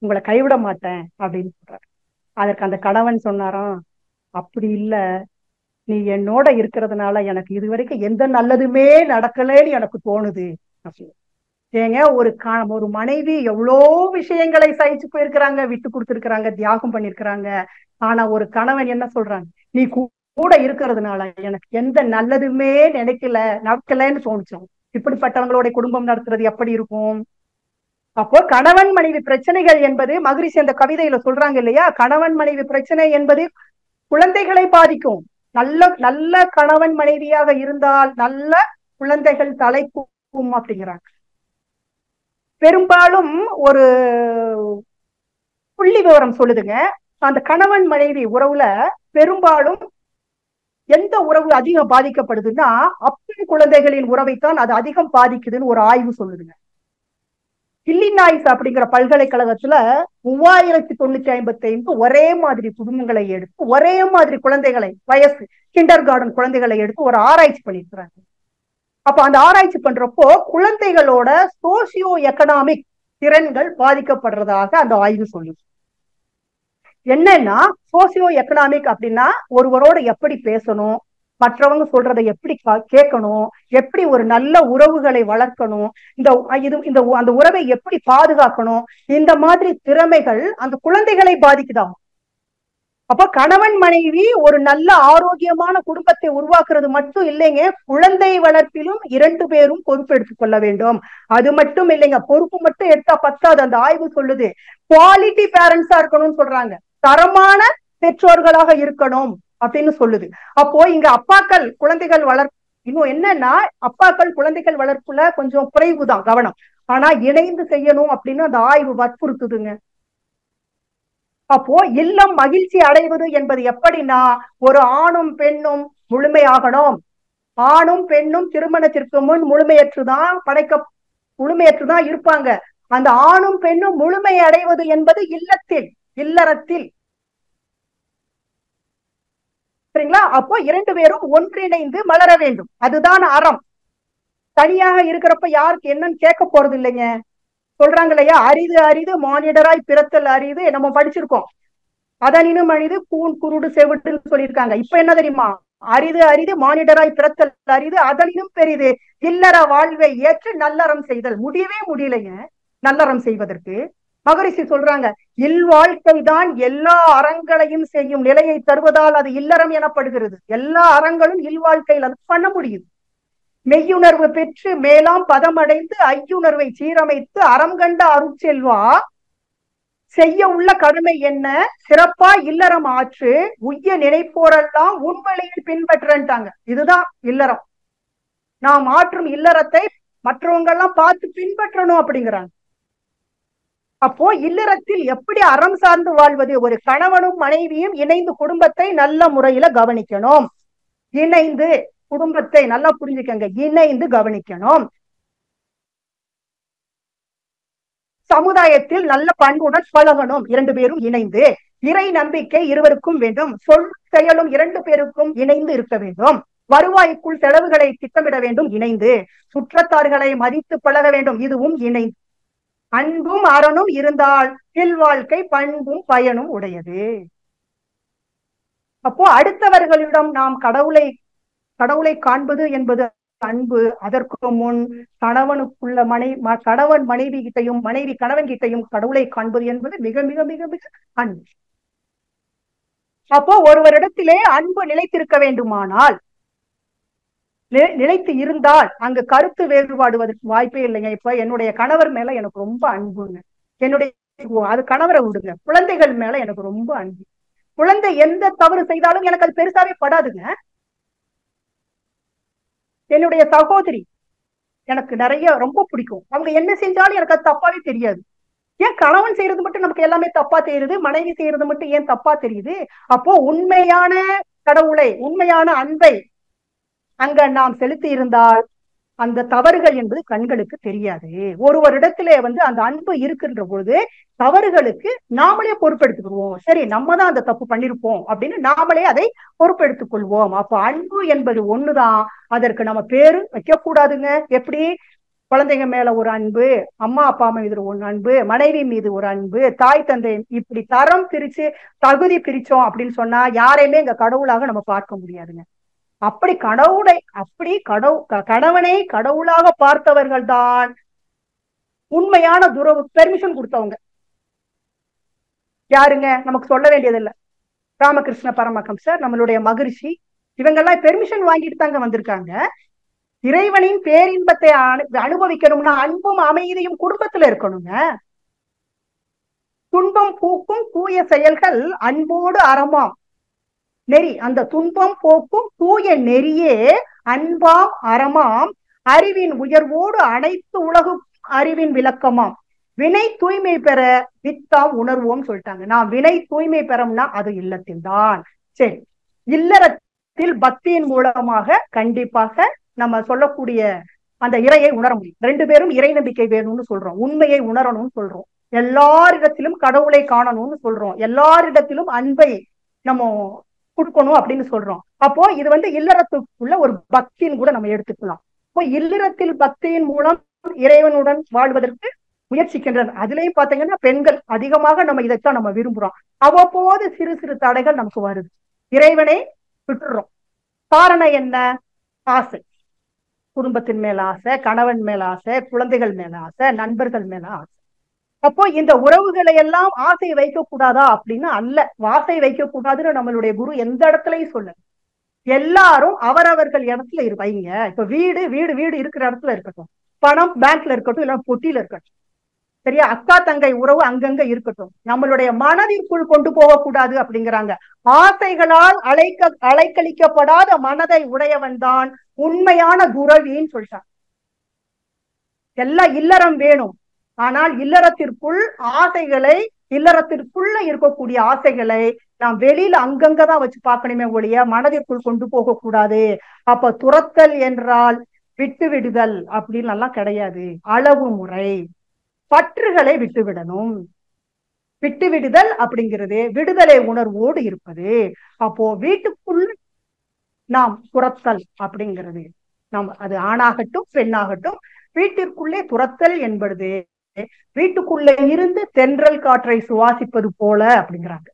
உங்களை கைவிட மாட்டேன் அப்படின்னு சொல்றாரு. அதற்கு அந்த கணவன் சொன்னாராம், அப்படி இல்ல, நீ என்னோட இருக்கிறதுனால எனக்கு இது வரைக்கும் எந்த நல்லதுமே நடக்கலன்னு எனக்கு தோணுது அப்படின்னு. ஏங்க ஒரு மனைவி எவ்வளோ விஷயங்களை சகிச்சு போயிருக்கிறாங்க, விட்டு கொடுத்துருக்கிறாங்க, தியாகம் பண்ணிருக்கிறாங்க. ஆனா ஒரு கணவன் என்ன சொல்றாங்க, நீ கூட இருக்கிறதுனால எனக்கு எந்த நல்லதுமே நடக்கலன்னு தோணுச்சோம். இப்படிப்பட்டவங்களோட குடும்பம் நடத்துறது எப்படி இருக்கும்? அப்போ கணவன் மனைவி பிரச்சனைகள் என்பது மகரிஷி அந்த கவிதையில சொல்றாங்க இல்லையா, கணவன் மனைவி பிரச்சனை என்பது குழந்தைகளை பாதிக்கும். நல்ல கணவன் மனைவியாக இருந்தால் நல்ல குழந்தைகள் தலைக்கும் அப்படிங்கிறாங்க. பெரும்பாலும் ஒரு புள்ளி விவரம் சொல்லுதுங்க, அந்த கணவன் மனைவி உறவுல பெரும்பாலும் எந்த உறவு அதிகம் பாதிக்கப்படுதுன்னா அப்பன் குழந்தைகளின் உறவைத்தான் அது அதிகம் பாதிக்குதுன்னு ஒரு ஆய்வு சொல்லுதுங்க. இல்லினாய்ஸ் அப்படிங்கிற பல்கலைக்கழகத்துல 3955 ஒரே மாதிரி குடும்பங்களை எடுத்து ஒரே மாதிரி குழந்தைகளை வயசு கிண்டர் கார்டன் குழந்தைகளை எடுத்து ஒரு ஆராய்ச்சி பண்ணிருக்கிறாங்க. அப்ப அந்த ஆராய்ச்சி பண்றப்போ குழந்தைகளோட சோசியோ எக்கனாமிக் திறன்கள் பாதிக்கப்படுறதாக அந்த ஆய்வு சொல்லுது. என்னன்னா சோசியோ எக்கனாமிக் அப்படின்னா ஒருவரோட எப்படி பேசணும், மற்றவங்க சொல்றதை எப்படி கேட்கணும், எப்படி ஒரு நல்ல உறவுகளை வளர்க்கணும், அந்த உறவை எப்படி பாதுகாக்கணும், இந்த மாதிரி திறமைகள் அந்த குழந்தைகளை பாதிக்குதாம். அப்ப கணவன் மனைவி ஒரு நல்ல ஆரோக்கியமான குடும்பத்தை உருவாக்குறது மட்டும் இல்லைங்க, குழந்தை வளர்ப்பிலும் 2 பேரும் பொறுப்பெடுத்துக் கொள்ள வேண்டும். அது மட்டும் இல்லைங்க, பொறுப்பு மட்டும் எடுத்தா பத்தாது. அந்த ஆய்வு சொல்லுது குவாலிட்டி பேரண்ட்ஸா இருக்கணும்னு சொல்றாங்க, தரமான பெற்றோர்களாக இருக்கணும் அப்படின்னு சொல்லுது. அப்போ இங்க அப்பாக்கள் குழந்தைகள் இன்னும் என்னன்னா அப்பாக்கள் குழந்தைகள் வளர்ப்புல கொஞ்சம் குறைவுதான் கவனம், ஆனா இணைந்து செய்யணும் அப்படின்னு அந்த ஆய்வு வற்புறுத்துதுங்க. அப்போ இல்லம் மகிழ்ச்சி அடைவது என்பது எப்படின்னா ஒரு ஆணும் பெண்ணும் முழுமையாகணும். ஆணும் பெண்ணும் திருமணத்திற்கு முன் முழுமையற்றுதான் இருப்பாங்க. அந்த ஆணும் பெண்ணும் முழுமை அடைவது என்பது இல்லறத்தில். சரிங்களா? அப்போ 2 பேரும் ஒன்றிணைந்து மலர வேண்டும், அதுதான் அறம். தனியாக இருக்கிறப்ப யாருக்கு என்னன்னு கேட்க போறது இல்லைங்க. சொல்றாங்க இல்லையா, அரிது அரிது மானிடராய் பிறத்தல் அரிது, நம்ம படிச்சிருக்கோம். அதனினும் அரிது கூன் குருடு செவிட்டுன்னு சொல்லியிருக்காங்க. இப்ப என்ன தெரியுமா, அரிது அரிது மானிடராய் பிறத்தல் அரிது, அதனினும் பெரிது இல்லற வாழ்வை ஏற்று நல்லறம் செய்தல். முடியவே முடியலைங்க நல்லறம் செய்வதற்கு. மகரிஷி சொல்றாங்க, இல்வாழ்க்கை தான் எல்லா அறங்களையும் செய்யும் நிலையை தருவதால் அது இல்லறம் எனப்படுகிறது. எல்லா அறங்களும் இல்வாழ்க்கையில் அது பண்ண முடியுது. மெய்யுணர்வு பெற்று மேலாம் பதமடைந்து ஐயுணர்வை சீரமைத்து அறம் கண்ட அருட்செல்வா செய்ய உள்ள கடமை என்ன, சிறப்பா இல்லறம் ஆற்று உய்ய நினைப்போரெல்லாம் உண்வழியில் பின்பற்றன்ட்டாங்க. இதுதான் இல்லறம். நாம் ஆற்றும் இல்லறத்தை மற்றவங்க எல்லாம் பார்த்து பின்பற்றணும் அப்படிங்கிறாங்க. அப்போ இல்லறத்தில் எப்படி அறம் சார்ந்து வாழ்வது, ஒரு கணவனும் மனைவியும் இணைந்து குடும்பத்தை நல்ல முறையில கவனிக்கணும். இணைந்து குடும்பத்தை நல்லா புரிஞ்சுக்கங்க, இணைந்து கவனிக்கணும். சமுதாயத்தில் நல்ல பண்புடன் பழகணும் 2 பேரும் இணைந்து. இறை நம்பிக்கை இருவருக்கும் வேண்டும். சொல் செயலும் 2 பேருக்கும் இணைந்து இருக்க வேண்டும். வருவாய்க்குள் செலவுகளை திட்டமிட வேண்டும் இணைந்து. சுற்றத்தார்களை மதித்து பழக வேண்டும், இதுவும் இணைந்து. அன்பும் அறனும் இருந்தால் இல்வாழ்க்கை பண்பும் பயனும் உடையது. அப்போ அடுத்தவர்களிடம் நாம் கடவுளை காண்பது என்பது அன்பு. அதற்கு முன் கணவன் மனைவி கிட்டையும் மனைவி கணவன் கிட்டையும் கடவுளை காண்பது என்பது மிக மிக மிக மிக அன்பு. அப்போ ஒருவரிடத்திலே அன்பு நிலைத்திருக்க வேண்டுமானால், நிலைத்து இருந்தால் அங்கு கருத்து வேறுபாடுவதற்கு வாய்ப்பே இல்லைங்க. இப்ப என்னுடைய கணவர் மேல எனக்கு ரொம்ப அன்புங்க, அது கணவரை விடுங்க, குழந்தைகள் மேல எனக்கு ரொம்ப அன்பு. குழந்தை எந்த தவறு செய்தாலும் எனக்கு அது பெருசாவே படாதுங்க. என்னுடைய சகோதரி எனக்கு நிறைய ரொம்ப பிடிக்கும், அவங்க என்ன செஞ்சாலும் எனக்கு அது தப்பாவே தெரியாது. ஏன் கணவன் செய்யறது மட்டும் நமக்கு எல்லாமே தப்பா தெரியுது, மனைவி செய்யறது மட்டும் ஏன் தப்பா தெரியுது? அப்போ உண்மையான கடவுளை, உண்மையான அன்பை அங்க நாம் செலுத்தி இருந்தால் அந்த தவறுகள் என்பது கண்களுக்கு தெரியாது. ஒருவரிடத்திலே அந்த அன்பு இருக்கின்ற பொழுது தவறுகளுக்கு நாமளே பொறுப்பெடுத்துக்கிடுவோம். சரி, நம்ம தான் அந்த தப்பு பண்ணிருப்போம் அப்படின்னு நாமளே அதை பொறுப்பெடுத்துக் கொள்வோம். அப்ப அன்பு என்பது ஒண்ணுதான், அதற்கு நம்ம பேரு வைக்க கூடாதுங்க. எப்படி குழந்தைங்க மேல ஒரு அன்பு, அம்மா அப்பா மீது ஒரு அன்பு, மனைவி மீது ஒரு அன்பு, தாய் தந்தை, இப்படி தரம் பிரிச்சு தகுதி பிரிச்சோம் அப்படின்னு சொன்னா யாரையுமே இங்க கடவுளாக நம்ம பார்க்க முடியாதுங்க. அப்படி கணவனை கடவுளாக பார்த்தவர்கள் தான் உண்மையான துறவு பெர்மிஷன் கொடுத்தவங்க. யாருங்க? நமக்கு சொல்ல வேண்டியதில்லை. ராமகிருஷ்ண பரமஹம்சர், நம்மளுடைய மகரிஷி, இவங்கெல்லாம் பெர்மிஷன் வாங்கிட்டு தாங்க வந்திருக்காங்க. இறைவனின் பேரின்பத்தை அனுபவிக்கணும்னா அன்பும் அமைதியும் குடும்பத்துல இருக்கணுங்க. துன்பம் பூக்கும் தூய செயல்கள் அன்போடு அறமாம் நெறி, அந்த துன்பம் போக்கும் தூய நெறியே அன்பாம் அறமாம் அறிவின் உயர்வோடு அனைத்து உலகு அறிவின் விளக்கமாம் வினை தூய்மை பெற வித்தாம் உணர்வோம் சொல்லிட்டாங்க. நான் வினை தூய்மை பெறம்னா அது இல்லத்தில் தான். சரி, இல்லறத்தில் பக்தியின் மூலமாக கண்டிப்பாக நம்ம சொல்லக்கூடிய அந்த இறையை உணர முடியும். ரெண்டு பேரும் இறை நம்பிக்கை வேணும்னு சொல்றோம், உண்மையை உணரணும்னு சொல்றோம், எல்லாரிடத்திலும் கடவுளை காணணும்னு சொல்றோம், எல்லாரிடத்திலும் அன்பை நம்ம கொடுக்கணும் அப்படின்னு சொல்றோம். அப்போ இது இல்லறத்துக்குள்ள ஒரு பக்தின்னு கூட நம்ம எடுத்துக்கலாம். இப்போ இல்லறத்தில் பக்தியின் மூலம் இறைவனுடன் வாழ்வதற்கு முயற்சிக்கின்றனர். அதுலயும் பாத்தீங்கன்னா பெண்கள் அதிகமாக நம்ம இதைத்தான் நம்ம விரும்புறோம். அவ்வப்போது சிறு சிறு தடைகள் நமக்கு வருது, இறைவனை விட்டுறோம். காரணம் என்ன? ஆசை, குடும்பத்தின் மேல ஆசை, கணவன் மேல ஆசை, குழந்தைகள் மேல ஆசை, நண்பர்கள் மேல ஆசை. அப்போ இந்த உறவுகளை எல்லாம் ஆசை வைக்க கூடாதா அப்படின்னா அல்ல, ஆசை வைக்க கூடாதுன்னு நம்மளுடைய குரு எந்த இடத்துலயும் சொல்ல. எல்லாரும் அவரவர்கள் இடத்துல வைங்க. இப்ப வீடு வீடு வீடு இருக்கிற இடத்துல இருக்கட்டும், பணம் பேங்க்ல இருக்கட்டும், இல்ல பொட்டியில இருக்கட்டும், சரியா? அக்கா தங்கை உறவு அங்கங்க இருக்கட்டும், நம்மளுடைய மனதிற்குள் கொண்டு போகக்கூடாது அப்படிங்கிறாங்க. ஆசைகளால் அலைக்கழிக்கப்படாத மனதை உடையவன் தான் உண்மையான துறவின்னு சொல்லிட்டான். எல்லாம் இல்லறம் வேணும், ஆனால் இல்லறத்திற்குள் ஆசைகளை, இல்லறத்திற்குள்ள இருக்கக்கூடிய ஆசைகளை நாம் வெளியில அங்கங்கதான் வச்சு பார்க்கணுமே ஒழிய மனதிற்குள் கொண்டு போக கூடாது. அப்ப துரத்தல் என்றால் விட்டு விடுதல் அப்படின்னு எல்லாம் கிடையாது. அளவு முறை, பற்றுகளை விட்டுவிடணும். விட்டு விடுதல் அப்படிங்கிறது விடுதலை உணர்வோடு இருப்பது. அப்போ வீட்டுக்குள் நாம் துரத்தல் அப்படிங்கிறது, நாம் அது ஆணாகட்டும் பெண்ணாகட்டும், வீட்டிற்குள்ளே துரத்தல் என்பது வீட்டுக்குள்ள இருந்து தென்றல் காற்றை சுவாசிப்பது போல அப்படிங்கிறாங்க.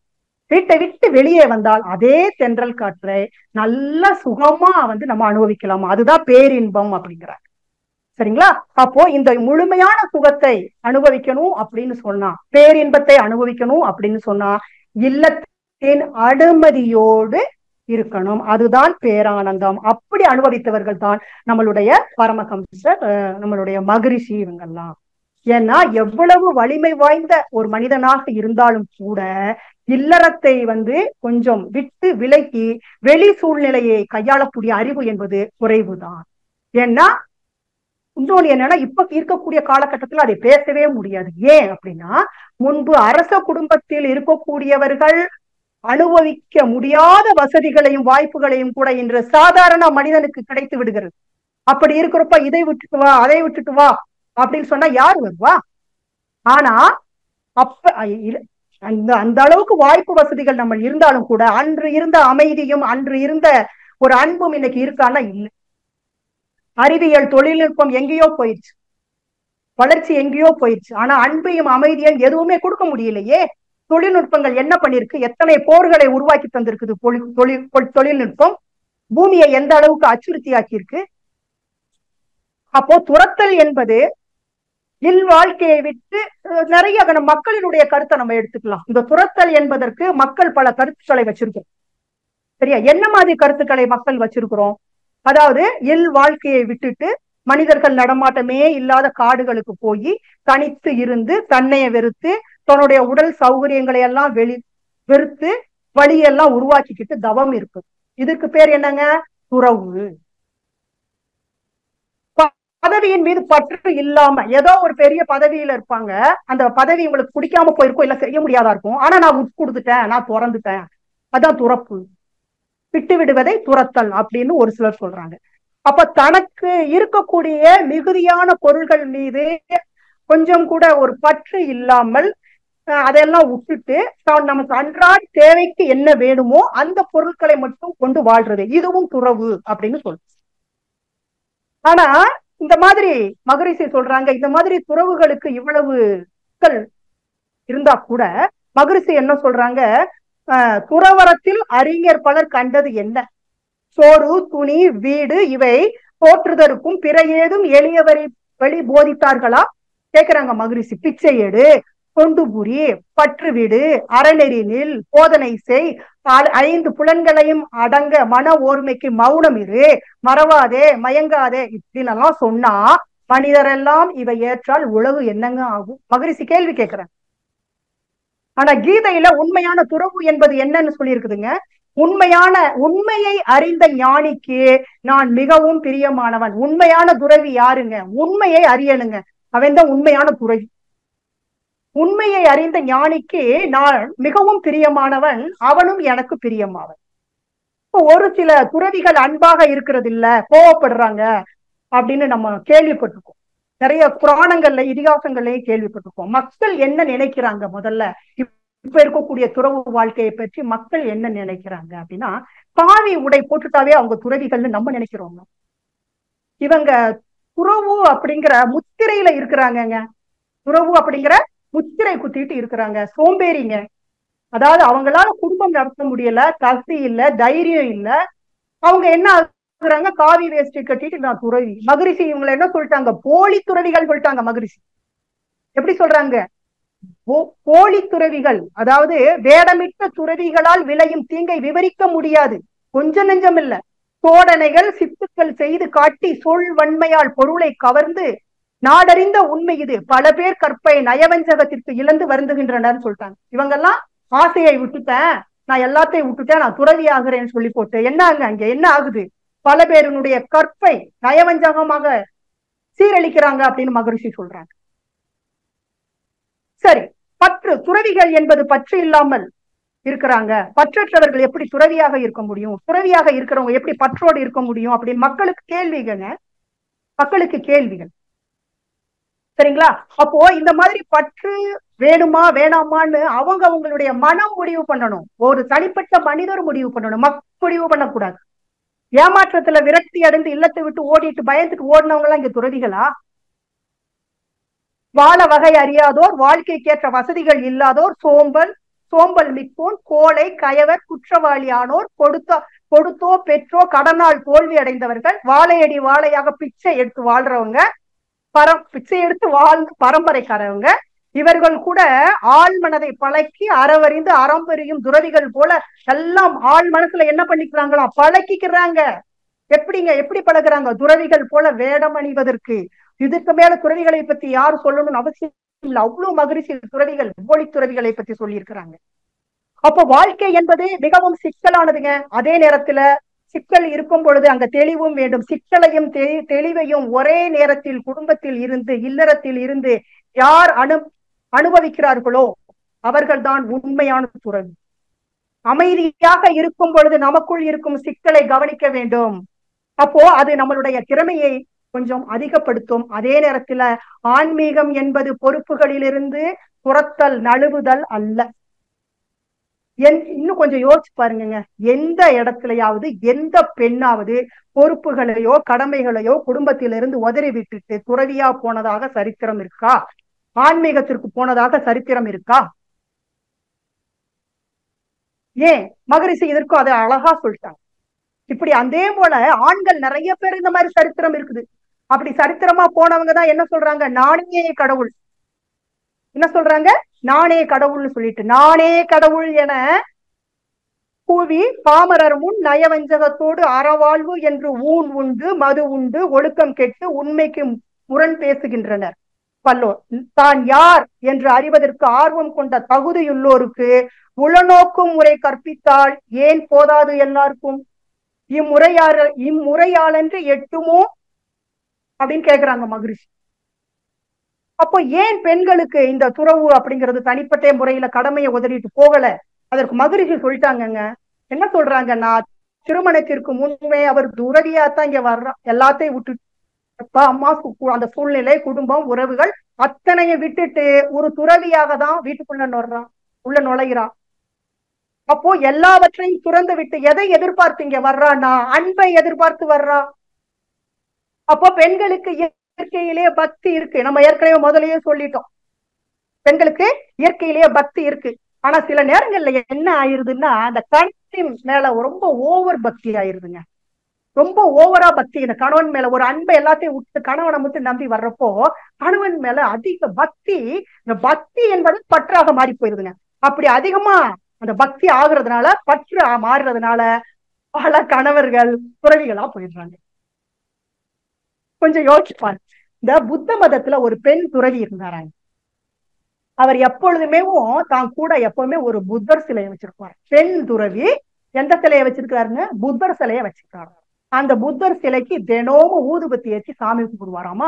வீட்டை விட்டு வெளியே வந்தால் அதே தென்றல் காற்றை நல்ல சுகமா நம்ம அனுபவிக்கலாம். அதுதான் பேரின்பம் அப்படிங்கிறாங்க. சரிங்களா? அப்போ இந்த முழுமையான சுகத்தை அனுபவிக்கணும் அப்படின்னு சொன்னா, பேரின்பத்தை அனுபவிக்கணும் அப்படின்னு சொன்னா இல்லத்தின் அனுமதியோடு இருக்கணும். அதுதான் பேரானந்தம். அப்படி அனுபவித்தவர்கள் தான் நம்மளுடைய பரமஹம்சர், நம்மளுடைய மகரிஷி இவங்கெல்லாம். ஏன்னா எவ்வளவு வலிமை வாய்ந்த ஒரு மனிதனாக இருந்தாலும் கூட இல்லறத்தை கொஞ்சம் விட்டு விலக்கி வெளி சூழ்நிலையை கையாளக்கூடிய அறிவு என்பது குறைவுதான். ஏன்னா இன்னொன்னு என்னன்னா, இப்ப இருக்கக்கூடிய காலகட்டத்துல அதை பேசவே முடியாது. ஏன் அப்படின்னா, முன்பு அரச குடும்பத்தில் இருக்கக்கூடியவர்கள் அனுபவிக்க முடியாத வசதிகளையும் வாய்ப்புகளையும் கூட இன்று சாதாரண மனிதனுக்கு கிடைத்து விடுகிறது. அப்படி இருக்கிறப்ப இதை விட்டுட்டு வா, அதை விட்டுட்டு வா அப்படின்னு சொன்னா யார் வருவா? ஆனா அப்ப அந்த அளவுக்கு வாய்ப்பு வசதிகள் நம்ம இருந்தாலும் கூட அன்று இருந்த அமைதியும் அன்று இருந்த ஒரு அன்பும் இன்னைக்கு இருக்கான்னா இல்லை. அறிவியல் தொழில்நுட்பம் எங்கேயோ போயிடுச்சு, வளர்ச்சி எங்கேயோ போயிடுச்சு. ஆனா அன்பையும் அமைதியும் எதுவுமே கொடுக்க முடியலையே. தொழில்நுட்பங்கள் என்ன பண்ணிருக்கு? எத்தனை போர்களை உருவாக்கி தந்திருக்குது தொழில்நுட்பம். பூமியை எந்த அளவுக்கு அச்சுறுத்தி ஆக்கியிருக்கு. அப்போ துரத்தல் என்பது இல் வாழ்க்கையை விட்டு நிறைய மக்களினுடைய கருத்தை நம்ம எடுத்துக்கலாம். இந்த துரத்தல் என்பதற்கு மக்கள் பல கருத்துக்களை வச்சிருக்கோம். சரியா? என்ன மாதிரி கருத்துக்களை மக்கள் வச்சிருக்கிறோம்? அதாவது இல் வாழ்க்கையை விட்டுட்டு மனிதர்கள் நடமாட்டமே இல்லாத காடுகளுக்கு போய் தனித்து இருந்து தன்னைய வெறுத்து தன்னுடைய உடல் சௌகரியங்களை எல்லாம் வெறுத்து வழியெல்லாம் உருவாக்கிக்கிட்டு தவம் இருக்கு. இதுக்கு பேர் என்னங்க? துறவு. பதவியின் மீது பற்று இல்லாம ஏதோ ஒரு பெரிய பதவியில இருப்பாங்க, அந்த பதவி உங்களுக்கு பிடிக்காம போயிருக்கும், இல்ல செய்ய முடியாதா இருக்கும், ஆனா நான் விட்டு கொடுத்துட்டேன், நான் துறந்துட்டேன், அதான் துறப்பு. விட்டு விடுவதை துரத்தல் அப்படின்னு ஒரு சிலர் சொல்றாங்க. அப்ப தனக்கு இருக்கக்கூடிய மிகுதியான பொருள்கள் மீது கொஞ்சம் கூட ஒரு பற்று இல்லாமல் அதெல்லாம் விட்டுட்டு நமக்கு அன்றாட தேவைக்கு என்ன வேணுமோ அந்த பொருட்களை மட்டும் கொண்டு வாழ்றது, இதுவும் துறவு அப்படின்னு சொல்ற. ஆனா இந்த மாதிரி மகரிஷி சொல்றாங்க, இந்த மாதிரி துறவுகளுக்கு இவ்வளவு இருந்தா கூட மகரிஷி என்ன சொல்றாங்க? துறவரத்தில் அறிஞர் பலர் கண்டது என்ன? சோறு, துணி, வீடு இவை போற்றுதற்கும் பிற ஏதும் எளியவரை வழி போதித்தார்களா கேக்குறாங்க மகரிஷி. பிச்சை எடு, தொண்டு புரி, பற்று வீடு, அறநெறி நில், போதனை செய், 5 புலன்களையும் அடங்க மன ஓர்மைக்கு மௌனம் இரு, மறவாதே, மயங்காதே இப்படின்னு சொன்னா மனிதரெல்லாம் இவை ஏற்றால் உலகு என்னங்க ஆகும்? மகரிஷி கேள்வி கேட்கிறாங்க. ஆனா கீதையில உண்மையான துறவு என்பது என்னன்னு சொல்லி இருக்குதுங்க. உண்மையை அறிந்த ஞானிக்கு நான் மிகவும் பிரியமானவன். உண்மையான துறவி யாருங்க? உண்மையை அறியணுங்க, அவன் தான் உண்மையான துறவி. உண்மையை அறிந்த ஞானிக்கு நான் மிகவும் பிரியமானவன், அவனும் எனக்கு பிரியமானவன். இப்போ ஒரு சில துறவிகள் அன்பாக இருக்கிறது இல்ல, கோவப்படுறாங்க, அப்படின்னு நம்ம கேள்விப்பட்டிருக்கோம். நிறைய புராணங்கள்ல இதிகாசங்கள்லயும் கேள்விப்பட்டிருக்கோம். மக்கள் என்ன நினைக்கிறாங்க முதல்ல இப்ப இருக்கக்கூடிய துறவு வாழ்க்கையை பற்றி மக்கள் என்ன நினைக்கிறாங்க அப்படின்னா, காவி உடை போட்டுட்டாவே அவங்க துறவிகள்னு நம்ம நினைக்கிறோம். இவங்க துறவு அப்படிங்கிற முத்திரையில இருக்கிறாங்கங்க. துறவு அப்படிங்கிற முத்திரை குத்திட்டு இருக்கிறாங்க, சோம்பேறிங்க. அதாவது அவங்களால குடும்பம் நடத்த முடியல, கசி இல்ல, தைரியம் இல்ல. அவங்க என்ன ஆகுறாங்க, காவி வேஷ்டி கட்டிட்டு நான் துறவி. மகரிஷி இவங்களை என்ன சொல்லிட்டாங்க, போலி துறவிகள் சொல்லிட்டாங்க மகரிஷி. எப்படி சொல்றாங்க, போலி துறவிகள், அதாவது வேடமிட்ட துறவிகளால் விளையும் தீங்கை விவரிக்க முடியாது, கொஞ்சம் நெஞ்சம் இல்ல. சோடனைகள் சித்துக்கள் செய்து காட்டி சொல் வன்மையால் பொருளை கவர்ந்து நாடறிந்த உண்மை இது, பல பேர் கற்பை நயவஞ்சகத்திற்கு இழந்து வருந்துகின்றனர் சொல்லிட்டாங்க. இவங்கெல்லாம் ஆசையை விட்டுட்டேன், நான் எல்லாத்தையும் விட்டுட்டேன், நான் துறவி ஆகிறேன்னு சொல்லி போட்டு என்ன அங்க என்ன ஆகுது, பல பேருடைய கற்பை நயவஞ்சகமாக சீரழிக்கிறாங்க அப்படின்னு மகரிஷி சொல்றாங்க. சரி, பற்று, துறவிகள் என்பது பற்று இல்லாமல் இருக்கிறாங்க, பற்றற்றவர்கள் எப்படி துறவியாக இருக்க முடியும், துறவியாக இருக்கிறவங்க எப்படி பற்றோடு இருக்க முடியும் அப்படின்னு மக்களுக்கு கேள்விகள், மக்களுக்கு கேள்விகள். சரிங்களா? அப்போ இந்த மாதிரி பற்று வேணுமா வேணாமான்னு அவங்க அவங்களுடைய மனம் முடிவு பண்ணணும். ஒரு தனிப்பட்ட மனிதர் முடிவு பண்ணணும், மக்கள் முடிவு பண்ணக்கூடாது. ஏமாற்றத்துல விரக்தி அடைந்து இல்லத்தை விட்டு ஓடிட்டு பயந்துட்டு ஓடினவங்க எல்லாம் இங்க துறவிகளா? வாழ வகை அறியாதோர், வாழ்க்கைக்கேற்ற வசதிகள் இல்லாதோர், சோம்பல் மிக்கோன், கோழை, கயவர், குற்றவாளி ஆனோர், கொடுத்தோ பெற்றோ கடனால் தோல்வி அடைந்தவர்கள், வாழையடி வாழையாக பிச்சை எடுத்து வாழ்றவங்க, பிச்சை எடுத்து பரம்பரைக்காரவங்க, இவர்கள் கூட ஆள் மனதை பழக்கி அறவறிந்து அறம்பெரியும் துறவிகள் போல எல்லாம் ஆள் மனசுல என்ன பண்ணிக்கிறாங்களா, பழக்கிக்கிறாங்க. எப்படிங்க, எப்படி பழகுறாங்க, துறவிகள் போல வேடம் அணிவதற்கு. இதுக்கு மேல துறவிகளை பத்தி யாரு சொல்லணும்னு அவசியம் இல்லை, அவ்வளவு மகிழ்ச்சி துறவிகள், போலி துறவிகளை பத்தி சொல்லி இருக்கிறாங்க. அப்போ வாழ்க்கை என்பது மிகவும் சிக்கலானதுங்க. அதே நேரத்துல சிக்கல் இருக்கும் பொழுது அங்க தெளிவும் வேண்டும். சிக்கலையும் தெளிவையும் ஒரே நேரத்தில் குடும்பத்தில் இருந்து, இல்லறத்தில் இருந்து யார் அனுபவிக்கிறார்களோ அவர்கள்தான் உண்மையான துறவி. அமைதியாக இருக்கும் பொழுது நமக்குள் இருக்கும் சிக்கலை கவனிக்க வேண்டும். அப்போ அது நம்மளுடைய திறமையை கொஞ்சம் அதிகப்படுத்தும். அதே நேரத்துல ஆன்மீகம் என்பது பொறுப்புகளிலிருந்து துரத்தல், நழுவுதல் அல்ல. இன்னும் கொஞ்சம் யோசிச்சு பாருங்க, எந்த இடத்துலயாவது எந்த பெண்ணாவது பொறுப்புகளையோ கடமைகளையோ குடும்பத்திலிருந்து உதறி விட்டுட்டு துறவியா போனதாக சரித்திரம் இருக்கா? ஆன்மீகத்திற்கு போனதாக சரித்திரம் இருக்கா? ஏன் மகரிஷி இதற்கும் அதை அழகா சொல்லிட்டாங்க. இப்படி அதே போல ஆண்கள் நிறைய பேர் இந்த மாதிரி சரித்திரம் இருக்குது. அப்படி சரித்திரமா போனவங்கதான் என்ன சொல்றாங்க, நானே கடவுள். என்ன சொல்றாங்க, நானே கடவுள்னு சொல்லிட்டு, நானே கடவுள் என கூவி பாமரர் முன் நயவஞ்சகத்தோடு அறவாழ்வு என்று ஊன் உண்டு, மது உண்டு, ஒழுக்கம் கெட்டு உண்மைக்கு முரண் பேசுகின்றனர் பல்லோர். தான் யார் என்று அறிவதற்கு ஆர்வம் கொண்ட தகுதியுள்ளோருக்கு உளநோக்கும் முறை கற்பித்தால் ஏன் போதாது எல்லாருக்கும்? இம்முறையாளன்று எட்டுமோ அப்படின்னு கேக்குறாங்க மகரிஷி. அப்போ ஏன் பெண்களுக்கு இந்த துறவு அப்படிங்கிறது தனிப்பட்ட முறையில கடமையை உதறிட்டு போகல? அதற்கு மகரிஷி சொல்லிட்டாங்கங்க. என்ன சொல்றாங்க, நான் திருமணத்திற்கு முன்பே அவர் துறவியாத்தான் இங்க வர்றான், எல்லாத்தையும் விட்டுட்டு அப்பா அம்மா அந்த சூழ்நிலை, குடும்பம், உறவுகள் அத்தனையும் விட்டுட்டு ஒரு துறவியாக தான் வீட்டுக்குள்ள நுழைகிறான். அப்போ எல்லாவற்றையும் துறந்து விட்டு எதை எதிர்பார்த்து இங்க வர்றான்னா, அன்பை எதிர்பார்த்து வர்றா. அப்போ பெண்களுக்கு இயற்கையிலேயே பக்தி இருக்கு. நம்ம ஏற்கனவே முதலையே சொல்லிட்டோம், பெண்களுக்கு இயற்கையிலேயே பக்தி இருக்கு. ஆனா சில நேரங்கள்ல என்ன ஆயிருதுன்னா, அந்த கணவன் மேல ரொம்ப ஓவர் பக்தி ஆயிருதுங்க. ரொம்ப ஓவரா பக்தி, இந்த கணவன் மேல ஒரு அன்பை எல்லாத்தையும் விட்டு கணவனை மட்டும் நம்பி வர்றப்போ கணவன் மேல அதிக பக்தி, இந்த பக்தி என்பது பற்றாக மாறி போயிருதுங்க. அப்படி அதிகமா அந்த பக்தி ஆகுறதுனால, பற்று மாறுறதுனால பல கணவர்கள் துறவிகளா போயிடுறாங்க. கொஞ்சம் யோசிப்பாரு. இந்த புத்த மதத்துல ஒரு பெண் துறவி இருந்தாராங்க. அவர் எப்பொழுதுமே தான் கூட எப்பவுமே ஒரு புத்தர் சிலையை வச்சிருப்பாரு. பெண் துறவி எந்த சிலையை வச்சிருக்காருங்க, புத்தர் சிலையை வச்சிருக்காரு. அந்த புத்தர் சிலைக்கு தினமும் ஊதுபத்தி ஏற்றி சாமி கும்பிடுவாராமா.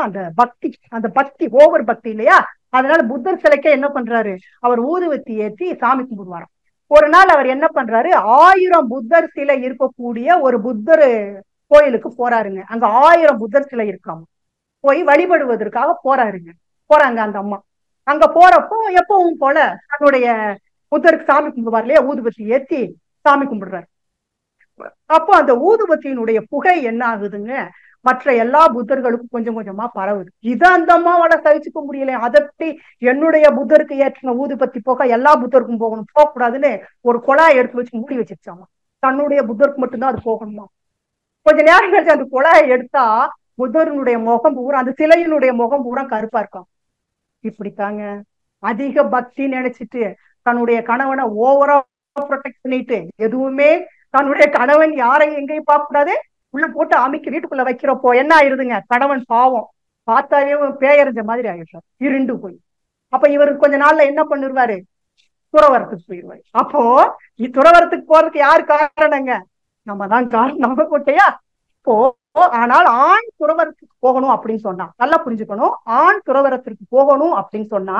அந்த பக்தி ஓவர் பக்தி இல்லையா, அதனால புத்தர் சிலைக்கு என்ன பண்றாரு, அவர் ஊதுபத்தி ஏற்றி சாமி கும்பிடுவாராம். ஒரு நாள் அவர் என்ன பண்றாரு, 1000 புத்தர் சிலை இருக்கக்கூடிய ஒரு புத்தர் கோயிலுக்கு போறாருங்க. அங்க 1000 புத்தர் சிலை இருக்காம. போய் வழிபடுவதற்காக போறாங்க அந்த அம்மா. அங்க போறப்போ எப்பவும் போல தன்னுடைய புத்தருக்கு சாமி கும்பிடுவார் இல்லையா, ஊதுபத்தி ஏத்தி சாமி கும்பிடுறாரு. அப்போ அந்த ஊதுபத்தியினுடைய புகை என்ன ஆகுதுங்க, மற்ற எல்லா புத்தர்களுக்கும் கொஞ்சம் கொஞ்சமா பரவுது. இதை அந்த அம்மாவோட சகிச்சுக்க முடியல. அதட்டி என்னுடைய புத்தருக்கு ஏற்றின ஊதுபத்தி புகை எல்லா புத்தருக்கும் போகணும், போகக்கூடாதுன்னு ஒரு குழாய் எடுத்து வச்சு மூடி வச்சிருச்சாமா. தன்னுடைய புத்தருக்கு மட்டும்தான் அது போகணுமா. கொஞ்ச நேரம் கழிச்சு அந்த குழாயை எடுத்தா புத்தருடைய முகம் பூரா, அந்த சிலையினுடைய முகம் பூரா கருப்பா இருக்கும். இப்படித்தாங்க அதிக பக்தி நினைச்சிட்டு தன்னுடைய கணவனை ஓவரா ப்ரொடெக்ட் பண்ணிட்டு, எதுவுமே தன்னுடைய கணவன் யாரையும் எங்கேயும் பார்க்க கூடாது, உள்ள போட்டு அமைக்க வீட்டுக்குள்ள வைக்கிறப்போ என்ன ஆயிருதுங்க, கணவன் பாவம் பார்த்தாவே பேயறிஞ்ச மாதிரி ஆயிடுறாரு, இருண்டு போய். அப்ப இவருக்கு கொஞ்ச நாள்ல என்ன பண்ணிருவாரு, துறவரத்துக்கு போயிடுவாரு. அப்போ துறவரத்துக்கு போறதுக்கு யாரு காரணங்க, நம்ம தான் காரணம், நம்ம போட்டையா போ. ஆனால் ஆண் துறவரத்துக்கு போகணும் அப்படின்னு சொன்னா, நல்லா புரிஞ்சுக்கணும், ஆண் துறவரத்திற்கு போகணும் அப்படின்னு சொன்னா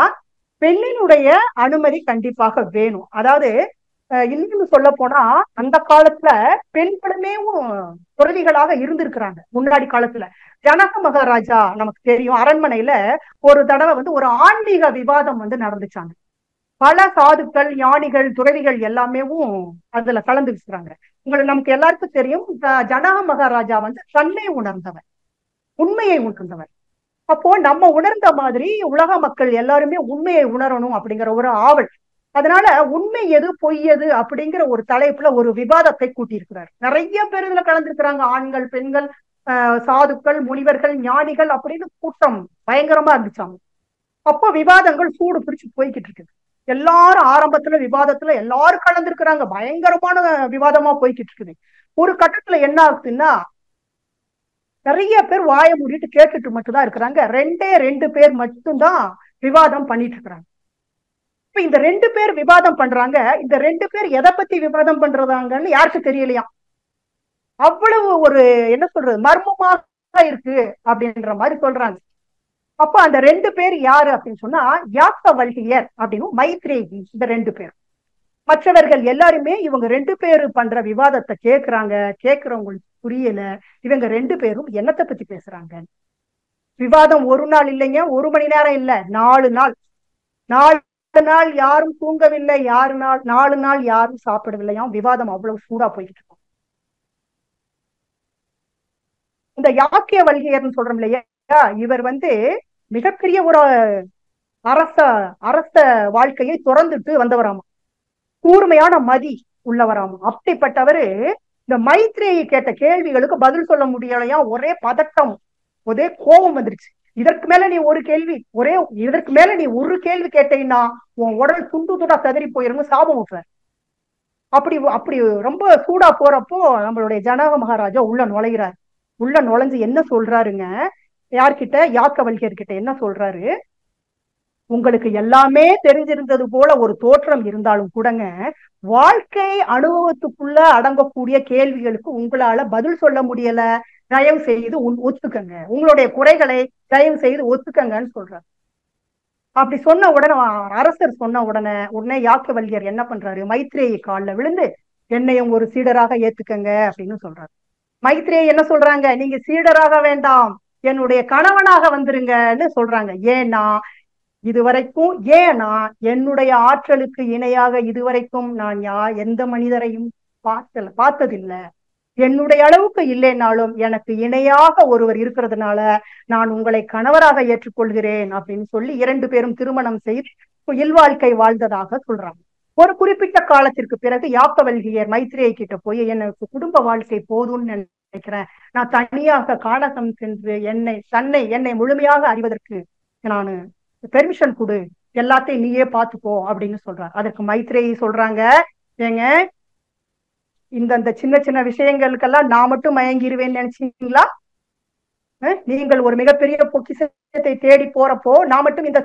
பெண்ணினுடைய அனுமதி கண்டிப்பாக வேணும். அதாவது இன்னும் சொல்ல போனா அந்த காலத்துல பெண்களுமே துறவிகளாக இருந்திருக்கிறாங்க. முன்னாடி காலத்துல ஜனக மகாராஜா நமக்கு தெரியும், அரண்மனையில ஒரு தடவை ஒரு ஆன்மீக விவாதம் நடந்துச்சாங்க. பல சாதுக்கள், ஞானிகள், துறவிகள் எல்லாமே அதுல கலந்து வச்சுக்கிறாங்க. நமக்கு எல்லாருக்கும் தெரியும், ஜனக மகாராஜா தன்னை உணர்ந்தவர், உண்மையை உணர்ந்தவர். அப்போ நம்ம உணர்ந்த மாதிரி உலக மக்கள் எல்லாருமே உண்மையை உணரணும் அப்படிங்கிற ஒரு ஆவல். அதனால உண்மை எது பொய் எது அப்படிங்கிற ஒரு தலைப்புல ஒரு விவாதத்தை கூட்டியிருக்கிறார். நிறைய பேர் இதுல கலந்துருக்கிறாங்க, ஆண்கள், பெண்கள், சாதுக்கள், முனிவர்கள், ஞானிகள் அப்படின்னு கூட்டம் பயங்கரமா இருந்துச்சாங்க. அப்போ விவாதங்கள் சூடு பிடிச்சு போய்கிட்டு இருக்குது. எல்லாரும் ஆரம்பத்துல விவாதத்துல எல்லாரும் கலந்துருக்கிறாங்க, பயங்கரமான விவாதமா போய்கிட்டு இருக்குது. ஒரு கட்டத்துல என்ன ஆகுதுன்னா, நிறைய பேர் வாயை மூடிட்டு கேட்டுட்டு மட்டும்தான் இருக்கிறாங்க. 2 பேர் மட்டும்தான் விவாதம் பண்ணிட்டு இருக்கிறாங்க. இப்ப இந்த 2 பேர் விவாதம் பண்றாங்க. இந்த 2 பேர் எதை பத்தி விவாதம் பண்றதாங்கன்னு யாருக்கு தெரியலையா. அவ்வளவு ஒரு என்ன சொல்றது, மர்மமாக இருக்கு அப்படின்ற மாதிரி சொல்றாங்க. அப்ப அந்த 2 பேர் யாரு அப்படின்னு சொன்னா, யாக்கவல்கியர் அப்படின்னு மைத்ரேயி, இந்த 2 பேர். மற்றவர்கள் எல்லாருமே இவங்க 2 பேரு பண்ற விவாதத்தை கேட்கிறாங்க. கேட்கிறவங்களுக்கு புரியல, இவங்க 2 பேரும் என்னத்தை பத்தி பேசுறாங்க. விவாதம் ஒரு நாள் இல்லைங்க, 1 மணி நேரம் இல்ல, 4 நாள். 4 நாள் யாரும் தூங்கவில்லை, 4 நாள் யாரும் சாப்பிடவில்லையாம். விவாதம் அவ்வளவு சூடா போய்கிட்டு இருக்கும். இந்த யாக்கிய வல்கியர்னு சொல்றோம் இல்லையா, இவர் மிகப்பெரிய ஒரு அரச வாழ்க்கையை துறந்துட்டு வந்தவராமா, கூர்மையான மதி உள்ளவராமா. அப்படிப்பட்டவரு இந்த மைத்ரேயி கேட்ட கேள்விகளுக்கு பதில் சொல்ல முடியலையா. ஒரே பதட்டம், ஒரே கோபம் வந்துருச்சு. இதற்கு மேல நீ ஒரு கேள்வி கேட்டீங்கன்னா உன் உடல் துண்டு துண்டா சதறி போயிருங்க, சாபம் விட்டுற. அப்படி ரொம்ப சூடா போறப்போ நம்மளுடைய ஜனக மகாராஜா உள்ள நுழைகிறார். உள்ள நுழைஞ்சு என்ன சொல்றாருங்க, யார்கிட்ட, யாக்கவல்கியர் கிட்ட என்ன சொல்றாரு, உங்களுக்கு எல்லாமே தெரிஞ்சிருந்தது போல ஒரு தோற்றம் இருந்தாலும் கூடங்க, வாழ்க்கை அனுபவத்துக்குள்ள அடங்கக்கூடிய கேள்விகளுக்கு உங்களால பதில் சொல்ல முடியல, தயவு செய்து ஒத்துக்கங்க, உங்களுடைய குறைகளை தயவு செய்து ஒத்துக்கங்கன்னு சொல்றாரு. அப்படி சொன்ன உடனே, அரசர் சொன்ன உடனே யாக்கவல்கியர் என்ன பண்றாரு, மைத்ரேயி காலில் விழுந்து என்னையும் ஒரு சீடராக ஏத்துக்கங்க அப்படின்னு சொல்றாரு. மைத்ரேயி என்ன சொல்றாங்க, நீங்க சீடராக வேண்டாம், என்னுடைய கணவனாக வந்துருங்கன்னு சொல்றாங்க. ஏன்னா என்னுடைய ஆற்றலுக்கு இணையாக இதுவரைக்கும் நான் எந்த மனிதரையும் பார்த்ததில்லை. என்னுடைய அளவுக்கு இல்லைனாலும் எனக்கு இணையாக ஒருவர் இருக்கிறதுனால நான் உங்களை கணவராக ஏற்றுக்கொள்கிறேன் அப்படின்னு சொல்லி 2 பேரும் திருமணம் செய்து இல்வாழ்க்கை வாழ்ந்ததாக சொல்றாங்க. ஒரு குறிப்பிட்ட காலத்திற்கு பிறகு யாக்கவல்கியர் மைத்ரேயி கிட்ட போய், எனக்கு குடும்ப வாழ்க்கை போதும்னு நினைக்கிறேன், நான் தனியாக கானகம் சென்று என்னை முழுமையாக அறிவதற்கு நான் பெர்மிஷன் கொடு, எல்லாத்தையும் நீயே பார்த்துக்கோ அப்படின்னு சொல்றாரு. அதற்கு மைத்ரேயி சொல்றாங்க, ஏங்க இந்த சின்ன சின்ன விஷயங்களுக்கெல்லாம் நான் மட்டும் மயங்கிருவேன்னு நினைச்சீங்களா? நீங்கள் ஒரு மிகப்பெரிய பொக்கிஷத்தை தேடி போறப்போ நான் மட்டும் இந்த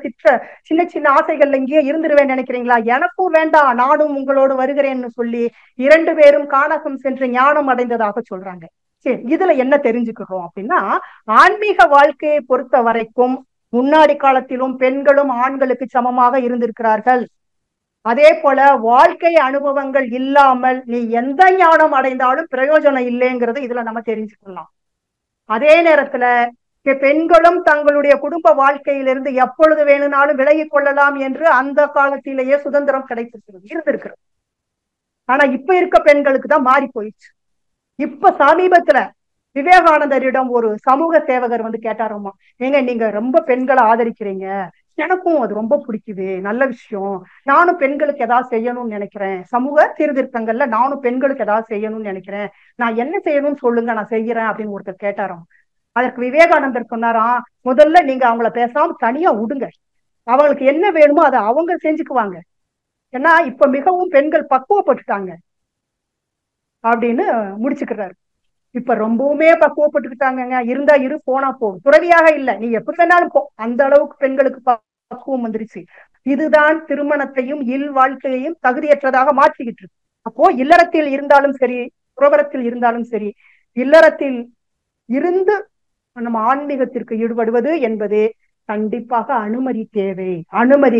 சின்ன சின்ன ஆசைகள்ல இங்கேயே இருந்துருவேன்னு நினைக்கிறீங்களா? எனக்கும் வேண்டாம், நானும் உங்களோடு வருகிறேன்னு சொல்லி 2 பேரும் கானகம் சென்று ஞானம் அடைந்ததாக சொல்றாங்க. சரி, இதுல என்ன தெரிஞ்சுக்கிறோம் அப்படின்னா, ஆன்மீக வாழ்க்கையை பொறுத்த வரைக்கும் முன்னாடி காலத்திலும் பெண்களும் ஆண்களுக்கு சமமாக இருந்திருக்கிறார்கள். அதே போல வாழ்க்கை அனுபவங்கள் இல்லாமல் நீ எந்த ஞானம் அடைந்தாலும் பிரயோஜனம் இல்லைங்கிறது இதுல நம்ம தெரிஞ்சுக்கலாம். அதே நேரத்துல பெண்களும் தங்களுடைய குடும்ப வாழ்க்கையிலிருந்து எப்பொழுது வேணும்னாலும் விலகிக் கொள்ளலாம் என்று அந்த காலத்திலேயே சுதந்திரம் இருந்திருக்கிறது. ஆனா இப்ப இருக்க பெண்களுக்கு தான் மாறி போயிடுச்சு. இப்ப சமீபத்துல விவேகானந்தரிடம் ஒரு சமூக சேவகர் வந்து கேட்டாராமா, ஏங்க நீங்க ரொம்ப பெண்களை ஆதரிக்கிறீங்க, எனக்கும் அது ரொம்ப பிடிக்குது, நல்ல விஷயம், நானும் பெண்களுக்கு ஏதாவது செய்யணும்னு நினைக்கிறேன், சமூக சீர்திருத்தங்கள்ல நானும் பெண்களுக்கு ஏதாவது செய்யணும்னு நினைக்கிறேன், நான் என்ன செய்யணும்னு சொல்லுங்க, நான் செய்யறேன் அப்படின்னு ஒருத்தர் கேட்டாராம். அதற்கு விவேகானந்தர் சொன்னாராம், முதல்ல நீங்க அவங்கள பேசாம தனியா விடுங்க, அவங்களுக்கு என்ன வேணுமோ அதை அவங்க செஞ்சுக்குவாங்க, ஏன்னா இப்ப மிகவும் பெண்கள் பக்குவப்பட்டுட்டாங்க அப்படின்னு முடிச்சுக்கிறாரு. இப்ப ரொம்பவுமே பக்குவப்பட்டுக்கிட்டாங்க, இருந்தா இரு போனா போகும், துறவியாக இல்ல நீ எப்படி வேணாலும் போ, அந்த அளவுக்கு பெண்களுக்கு பக்குவம் வந்துருச்சு. இதுதான் திருமணத்தையும் இல் வாழ்க்கையையும் தகுதியற்றதாக மாற்றிக்கிட்டு இருக்கு. அப்போ இல்லறத்தில் இருந்தாலும் சரி, புறவரத்தில் இருந்தாலும் சரி, இல்லறத்தில் இருந்து நம்ம ஆன்மீகத்திற்கு ஈடுபடுவது என்பது கண்டிப்பாக அனுமதி தேவை. அனுமதி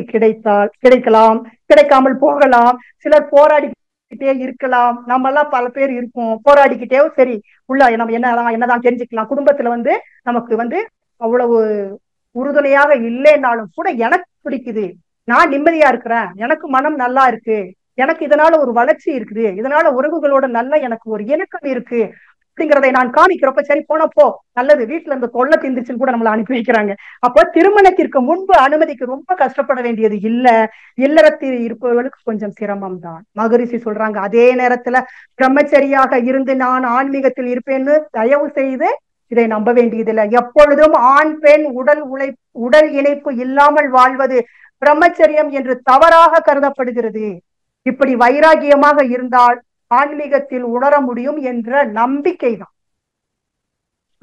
கிடைக்கலாம், கிடைக்காமல் போகலாம், சிலர் போராடிக்கிட்டே இருக்கலாம், நம்ம எல்லாம் பல பேர் இருக்கோம் போராடிக்கிட்டே சரி உள்ள நம்ம என்னதான் தெரிஞ்சுக்கலாம். குடும்பத்துல வந்து நமக்கு வந்து அவ்வளவு உறுதுணையாக இல்லைன்னாலும் கூட எனக்கு பிடிக்குது, நான் நிம்மதியா இருக்கிறேன், எனக்கு மனம் நல்லா இருக்கு, எனக்கு இதனால ஒரு வளர்ச்சி இருக்குது, இதனால உறவுகளோட நல்ல எனக்கு ஒரு இணக்கம் இருக்கு அப்படிங்கிறதை நான் காமிக்கிறப்ப சரி போனப்போ நல்லது, வீட்டுல இருந்து தொல்லை திந்துச்சுன்னு கூட நம்மளை அனுப்பி வைக்கிறாங்க. அப்ப திருமணத்திற்கு முன்பு அனுமதிக்கு ரொம்ப கஷ்டப்பட வேண்டியது இல்ல, இல்லறத்தில் இருப்பவர்களுக்கு கொஞ்சம் சிரமம் தான். மகரிஷி சொல்றாங்க, அதே நேரத்துல பிரம்மச்சரியாக இருந்து நான் ஆன்மீகத்தில் இருப்பேன்னு தயவு செய்து இதை நம்ப வேண்டியதில்லை. எப்பொழுதும் ஆண் பெண் உடல் இணைப்பு இல்லாமல் வாழ்வது பிரம்மச்சரியம் என்று தவறாக கருதப்படுகிறது. இப்படி வைராகியமாக இருந்தால் ஆன்மீகத்தில் உணர முடியும் என்ற நம்பிக்கை தான்.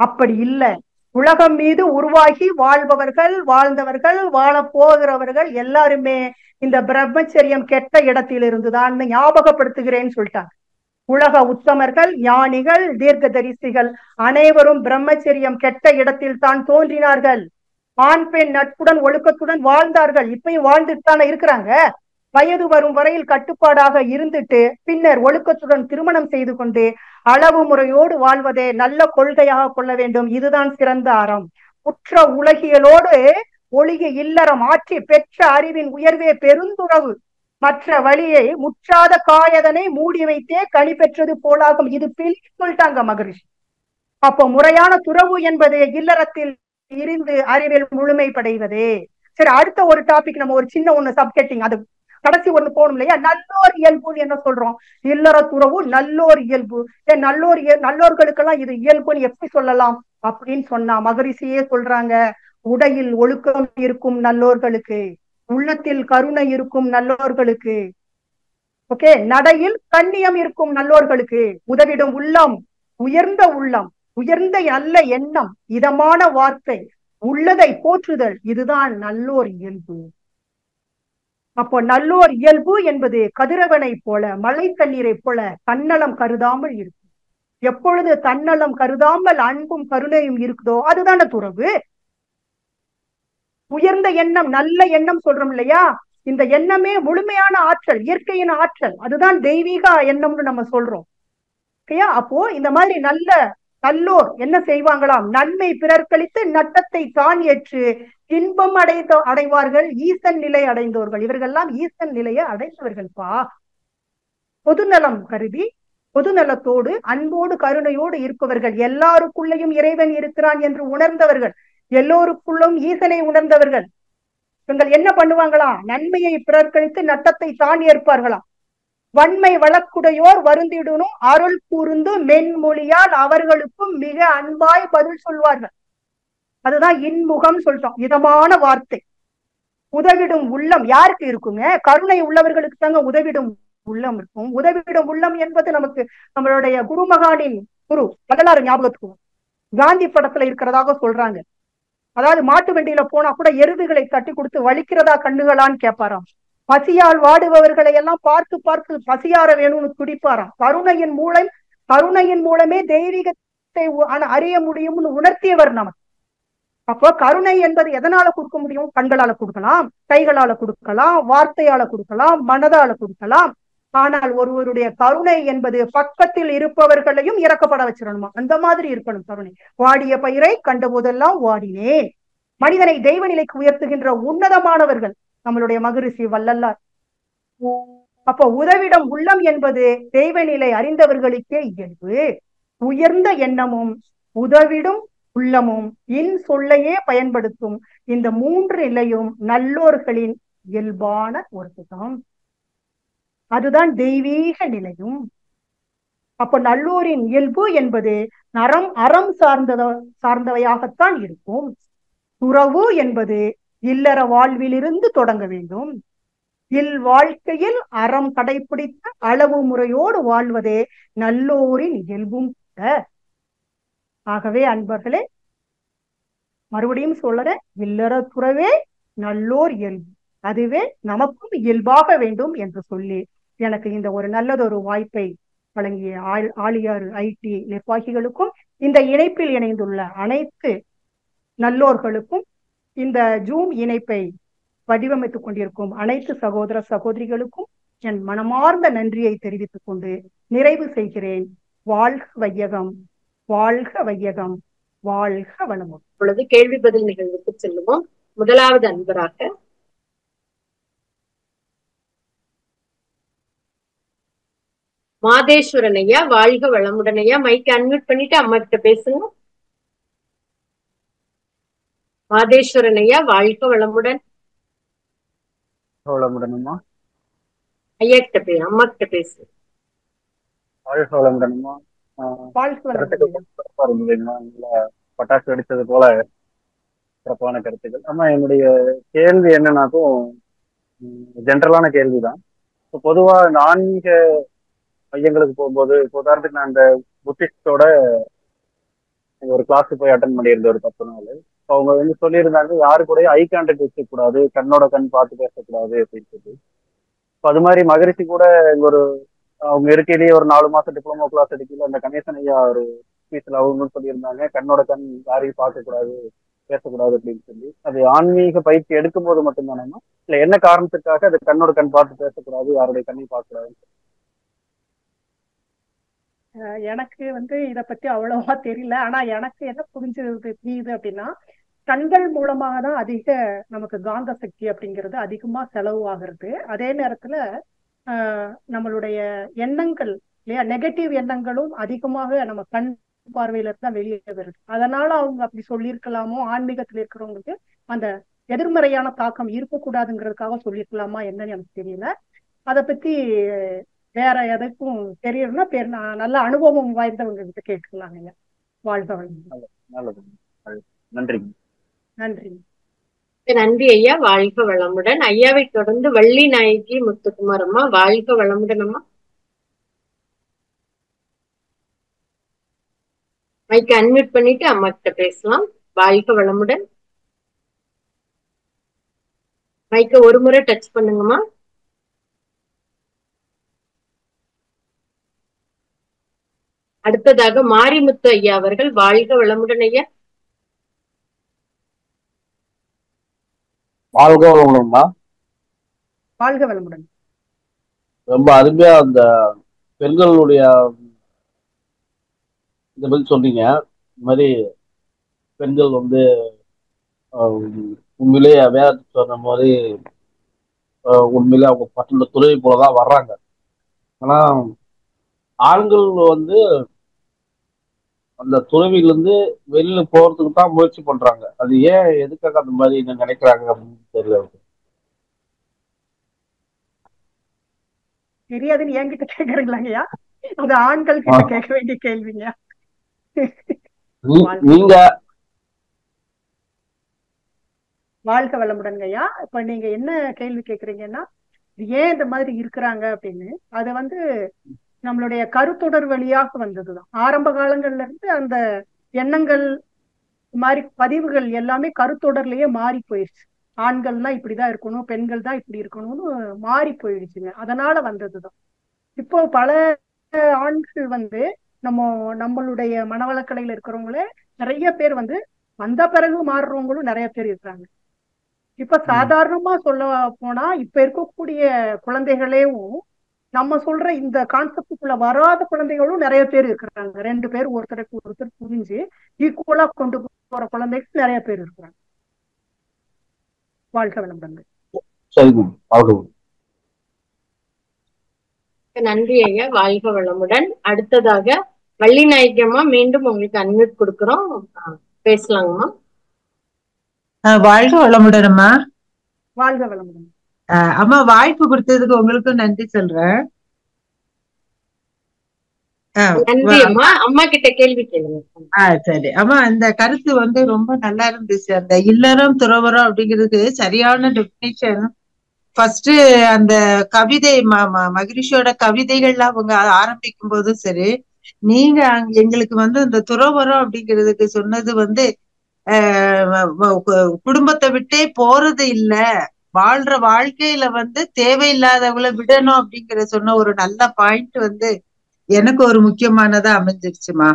அப்படி இல்லை, உலகம் மீது உருவாகி வாழ்ந்தவர்கள் வாழ போகிறவர்கள் எல்லாருமே இந்த பிரம்மச்சரியம் கெட்ட இடத்தில் இருந்துதான் ஞாபகப்படுத்துகிறேன்னு சொல்லிட்டாங்க. உலக உத்தமர்கள், ஞானிகள், தீர்க்கதரிசிகள் அனைவரும் பிரம்மச்சரியம் கெட்ட இடத்தில் தான் தோன்றினார்கள். ஆண் பெண் நட்புடன் ஒழுக்கத்துடன் வாழ்ந்தார்கள், இப்பயும் வாழ்ந்துட்டு தானே இருக்கிறாங்க. வயது வரும் வரையில் கட்டுப்பாடாக இருந்துட்டு பின்னர் ஒழுக்கத்துடன் திருமணம் செய்து கொண்டு அளவு முறையோடு வாழ்வதே நல்ல கொள்கையாக கொள்ள வேண்டும். இதுதான் சிறந்த அறம். உற்ற உலகியலோடு ஒளிய இல்லறம் ஆற்றி பெற்ற அறிவின் உயர்வே பெருந்துறவு, மற்ற வழியை முற்றாத காயதனை மூடி வைத்தே கனி பெற்றது போலாகும். இது சொல்லிட்டாங்க மகரிஷி. அப்போ முறையான துறவு என்பது இல்லறத்தில் இருந்து அறிவில் முழுமைப்படைவதே. சரி, அடுத்த ஒரு டாபிக் நம்ம ஒரு சின்ன ஒண்ணு சப்கெட்டிங், அது கடைசி ஒண்ணு போகணும் இல்லையா, நல்லோர் இயல்புன்னு என்ன சொல்றோம், இல்லற துறவு நல்லோர் இயல்பு. நல்லோர்களுக்கெல்லாம் இது இயல்புன்னு எப்படி சொல்லலாம் அப்படின்னு சொன்னா மகரிஷியே சொல்றாங்க, உடையில் ஒழுக்கம் இருக்கும் நல்லோர்களுக்கு, உள்ளத்தில் கருணை இருக்கும் நல்லோர்களுக்கு, ஓகே, நடையில் கண்ணியம் இருக்கும் நல்லோர்களுக்கு, உதவிடும் உள்ளம், உயர்ந்த நல்ல எண்ணம், இதமான வார்த்தை, உள்ளதை போற்றுதல், இதுதான் நல்லோர் இயல்பு. அப்போ நல்லோர் இயல்பு என்பது கதிரவனை போல, மழை தண்ணீரை போல தன்னலம் கருதாமல் இருக்கும். எப்பொழுது தன்னலம் கருதாமல் அன்பும் கருணையும் இருக்குதோ அதுதான துறவு. உயர்ந்த எண்ணம், நல்ல எண்ணம் சொல்றோம் இல்லையா, இந்த எண்ணமே முழுமையான ஆற்றல், இயற்கையின் ஆற்றல், அதுதான் தெய்வீக எண்ணம்னு நம்ம சொல்றோம். ஓகேயா? அப்போ இந்த மாதிரி நல்லோர் என்ன செய்வாங்களாம், நன்மை பிறர் கழித்து நட்டத்தை தான் ஏற்று இன்பம் அடைவார்கள், ஈசன் நிலை அடைந்தவர்கள். இவர்கள்லாம் ஈசன் நிலையை அடைந்தவர்கள்பா. பொதுநலம் கருதி பொதுநலத்தோடு அன்போடு கருணையோடு இருப்பவர்கள், எல்லாருக்குள்ளேயும் இறைவன் இருக்கிறான் என்று உணர்ந்தவர்கள், எல்லோருக்குள்ளும் ஈசனை உணர்ந்தவர்கள். இவங்கள் என்ன பண்ணுவாங்களாம், நன்மையை பிறர் கழித்து நட்டத்தை தான் ஏற்பார்களாம். வன்மை வழக்குடையோர் வருந்திடனும் அருள் கூர்ந்து மென்மொழியால் அவர்களுக்கும் மிக அன்பாய் பதில் சொல்வார்கள். அதுதான் இன்முகம் சொல்றோம், இதமான வார்த்தை. உதவிடும் உள்ளம் யாருக்கு இருக்குங்க, கருணை உள்ளவர்களுக்கு தாங்க உதவிடும் உள்ளம் இருக்கும். உதவிடும் உள்ளம் என்பது நமக்கு நம்மளுடைய குருமகானின் வரலாறு ஞாபகத்துக்கு காந்தி படத்துல இருக்கிறதாக சொல்றாங்க. அதாவது மாட்டு வண்டியில போனா கூட எருதுகளை தட்டி கொடுத்து வலிக்கிறதா கண்ணுகளான்னு கேட்பாராம். பசியால் வாடுபவர்களை எல்லாம் பார்த்து பார்த்து பசியார வேணும்னு துடிப்பாராம். கருணையின் மூலமே தெய்வீகத்தை அறிய முடியும்னு உணர்த்தியவர் நமக்கு. அப்போ கருணை என்பது எதனால கொடுக்க முடியும்? கண்களால கொடுக்கலாம், கைகளால கொடுக்கலாம், வார்த்தையால கொடுக்கலாம், மனதால கொடுக்கலாம். ஆனால் ஒருவருடைய கருணை என்பது பக்கத்தில் இருப்பவர்களையும் இறக்கப்பட வச்சிடணுமா, அந்த மாதிரி இருக்கணும் கருணை. வாடிய பயிரை கண்டபோதெல்லாம் வாடினேன். மனிதனை தெய்வ நிலைக்கு உயர்த்துகின்ற உன்னதமானவர்கள் நம்மளுடைய மகரிஷி வள்ளலார். அப்போ உதவிடம் உள்ளம் என்பது தெய்வ நிலை அறிந்தவர்களுக்கே இயல்பு. உயர்ந்த எண்ணமும் உதவிடும் உள்ளமும் இன் சொல்லையே பயன்படுத்தும் இந்த மூன்று நிலையும் நல்லோர்களின் இயல்பான ஒரு சுகம். அதுதான் தெய்வீக நிலையும். அப்ப நல்லோரின் இயல்பு என்பது அறம் சார்ந்தவையாகத்தான் இருக்கும். துறவு என்பது இல்லற வாழ்விலிருந்து தொடங்க வேண்டும். வாழ்க்கையில் அறம் கடைபிடித்த அளவு முறையோடு வாழ்வதே நல்லோரின் இயல்பும் கூட. ஆகவே அன்பர்களே, மறுபடியும் சொல்றேன், இல்லற துறவே நல்லோர் இயல்பு, அதுவே நமக்கும் இயல்பாக வேண்டும் என்று சொல்லி எனக்கு இந்த ஒரு நல்லதொரு வாய்ப்பை வழங்கிய ஆழியாறு ஐடி நிர்வாகிகளுக்கும் இந்த இணைப்பில் இணைந்துள்ள அனைத்து நல்லோர்களுக்கும் இந்த ஜூம் இணைப்பை வடிவமைத்துக் கொண்டிருக்கும் அனைத்து சகோதர சகோதரிகளுக்கும் என் மனமார்ந்த நன்றியை தெரிவித்துக் கொண்டு நிறைவு செய்கிறேன். வாழ்க வையகம், வாழ்க வையகம், வாழ்க வளமுடன். இப்பொழுது கேள்வி பதில் நிகழ்வுக்கு செல்லுவோம். முதலாவது அன்பராக மாதேஸ்வரன் ஐயா, வாழ்க வளமுடன் ஐயா. மைக்கு அன்மியூட் பண்ணிட்டு அம்மா கிட்ட பேசுங்க. மாதேஸ்வரன் ஐயா, வாழ்க வளமுடன். வளமுடனுமா ஐயா கிட்ட அம்மா கிட்ட பேசு. வாழ்க வளமுடனுமா. பட்டாசு வெடித்தது போல சிறப்பான கருத்துக்கள். ஆமா, என்னுடைய கேள்வி என்னன்னாக்கும் ஜென்ரலான கேள்விதான். பொதுவா ஆன்மீக மையங்களுக்கு போகும்போது, உதாரணத்துக்கு நான் இந்த புத்திஸ்டோட ஒரு கிளாஸ் போய் அட்டன் பண்ணியிருந்தேன் ஒரு 10 நாள். அவங்க வந்து சொல்லியிருந்தாங்க, யாரு கூட ஐ கான்டாக்ட் வச்சுக்கூடாது, கண்ணோட கண் பார்த்து பேசக்கூடாது அப்படின்னு சொல்லி. அது மாதிரி மகரிஷி கூட ஒரு அவங்க இருக்கையிலேயே ஒரு 4 மாசம் டிப்ளமோ கிளாஸ் எடுக்கல அந்த கணேசன் ஐயா ஒரு ஸ்பீச்ல அவங்கன்னு சொல்லியிருந்தாங்க, கண்ணோட கண் யாரையும் பார்க்கக்கூடாது, பேசக்கூடாது அப்படின்னு சொல்லி. அது ஆன்மீக பயிற்சி எடுக்கும் போது மட்டும்தானேமா, இல்ல என்ன காரணத்துக்காக அது கண்ணோட கண் பார்த்து பேசக்கூடாது, யாருடைய கண்ணையும் பார்க்கக்கூடாது? எனக்கு வந்து இத பத்தி அவ்வளவா தெரியல. ஆனா எனக்கு என்ன புரியுது அப்படின்னா, கண்கள் மூலமாக தான் அதிக நமக்கு காந்த சக்தி அப்படிங்கிறது அதிகமா செலவு ஆகிறது. அதே நேரத்துல நம்மளுடைய எண்ணங்கள் இல்லையா, நெகட்டிவ் எண்ணங்களும் அதிகமாக நம்ம கண் பார்வையில தான் வெளியே வருது. அதனால அவங்க அப்படி சொல்லியிருக்கலாமோ, ஆன்மீகத்துல இருக்கிறவங்களுக்கு அந்த எதிர்மறையான தாக்கம் இருக்கக்கூடாதுங்கிறதுக்காக சொல்லியிருக்கலாமா என்னன்னு எனக்கு தெரியல. அதை பத்தி வேற எதுக்கும் தெரியணும்னா நல்ல அனுபவம் வாய்ந்தவங்க கிட்ட கேட்டுக்கலாங்க. வாழ்க வளமுடன். நன்றி. நன்றி. நன்றி ஐயா, வாழ்க வளமுடன். ஐயாவை தொடர்ந்து வள்ளி நாயகி முத்துக்குமார் அம்மா, வாழ்க வளமுடன் அம்மா. மைக்கு அன்மியூட் பண்ணிட்டு அம்மா கிட்ட பேசலாம். வாழ்க வளமுடன். மைக்க ஒரு முறை டச் பண்ணுங்கம்மா. அடுத்ததாக மாரிமுத்து ஐயா அவர்கள், வாழ்க வளமுடன் ஐயா. வாழ்க வளமுடன்மா. வாழ்க வளமுடன். ரொம்ப அருமையா அந்த பெண்களுடைய இதை பத்தி சொன்னீங்க. இந்த மாதிரி பெண்கள் வந்து உண்மையிலேயே வேதத்துக்கு சொன்ன மாதிரி உண்மையிலே அவங்க பட்டுள்ள துறை போலதான் வர்றாங்க. ஆனா ஆண்கள் வந்து அந்த துறவிலிருந்து வெளியில போறதுக்கு தான் முயற்சி பண்றாங்க. அது ஏன், எதுக்காக அந்த மாதிரி நினைக்கிறாங்க அப்படின்னு தெரியல. தெரியாதுன்னு என்கிட்ட கேக்குறீங்களாங்கய்யா? அது ஆண்கள் கிட்ட கேட்க வேண்டிய கேள்விங்க. நீங்க வாழ்க வளமுடன்ங்கய்யா. இப்ப நீங்க என்ன கேள்வி கேக்குறீங்கன்னா, ஏன் இந்த மாதிரி இருக்கிறாங்க அப்படின்னு. அது வந்து நம்மளுடைய கருத்தொடர் வழியாக வந்ததுதான். ஆரம்ப காலங்கள்ல இருந்து அந்த எண்ணங்கள் மாதிரி பதிவுகள் எல்லாமே கருத்தொடர்லயே மாறி போயிடுச்சு. ஆண்கள்னா இப்படிதான் இருக்கணும், பெண்கள் தான் இப்படி இருக்கணும்னு மாறி போயிடுச்சுங்க. அதனால வந்ததுதான். இப்போ பல ஆண்கள் வந்து நம்மளுடைய மனவளக்கலையில இருக்கிறவங்களே நிறைய பேர் வந்து வந்த பிறகு மாறுறவங்களும் நிறைய பேர் இருக்கிறாங்க. இப்ப சாதாரணமா சொல்ல போனா இப்ப இருக்கக்கூடிய குழந்தைகளேவும் நம்ம சொல்ற இந்த கான்செப்டுக்குள்ள வராத குழந்தைகளும் நிறைய பேர் இருக்கிறாங்க. 2 பேர் ஒருத்தருக்கு ஒருத்தர் புரிஞ்சு ஈக்குவலா கொண்டு போற குழந்தைகள் நிறைய பேர் இருக்கிறாங்க. வாழ்க வளமுடன். நன்றி ஐயா, வாழ்க வளமுடன். அடுத்ததாக வள்ளி நாயகம்மா, மீண்டும் உங்களுக்கு அன்மியூட் கொடுக்கிறோம், பேசலாங்கம்மா. வாழ்க வளமுடன் அம்மா. வாழ்க வளமுடன் அம்மா. வாய்ப்பு கொடுத்ததுக்கு உங்களுக்கும் நன்றி சொல்றேன். நன்றி அம்மா. அம்மா கிட்ட கேள்வி கேளுங்க. சரி அம்மா, அந்த கருத்து ரொம்ப நல்லா இருந்துச்சு. அந்த இல்லறம் துறவரம் அப்படிங்கிறதுக்கு சரியான டெபினிஷன் ஃபர்ஸ்ட் அந்த கவிதை மகிழ்ச்சியோட கவிதைகள்ல அவங்க ஆரம்பிக்கும் போதும் சரி, நீங்க எங்களுக்கு இந்த துறவரம் அப்படிங்கிறதுக்கு சொன்னது குடும்பத்தை விட்டே போறது இல்ல, வாழ்ற வாழ்க்கையில தேவையில்லாதவங்கள விடணும் அப்படிங்கிற சொன்ன ஒரு நல்ல பாயிண்ட் எனக்கு ஒரு முக்கியமானதா அமைஞ்சிருச்சுமா.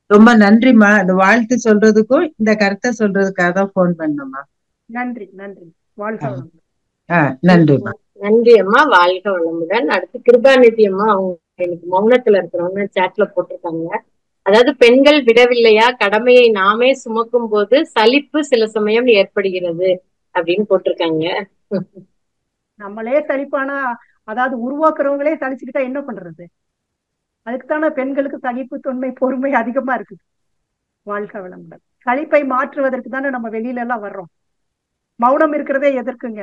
ரொம்ப நன்றிமா. அந்த வாழ்த்து சொல்றதுக்கும் இந்த கருத்தை சொல்றதுக்காக தான் போன் பண்ணோம்மா. நன்றி நன்றி. வாழ்க வளமுடன். நன்றிமா. நன்றி அம்மா, வாழ்க வளமுடன். அடுத்து கிருபாநிதி அம்மா, அவங்க எனக்கு மௌனத்துல இருக்கிறவங்க சாட்ல போட்டிருக்காங்க. அதாவது பெண்கள் விடவில்லையா கடமையை நாமே சுமக்கும் போது சலிப்பு சில சமயம் ஏற்படுகிறது அப்படின்னு போட்டிருக்காங்க. நம்மளே சலிப்பானா, அதாவது உருவாக்குறவங்களே சலிச்சுக்கிட்டா என்ன பண்றது? அதுக்குத்தானே பெண்களுக்கு சகிப்பு தொன்மை பொறுமை அதிகமா இருக்குது. வாழ்க வளமுடன். சலிப்பை மாற்றுவதற்கு தானே நம்ம வெளியில எல்லாம் வர்றோம். மௌனம் இருக்கிறதே எதற்குங்க?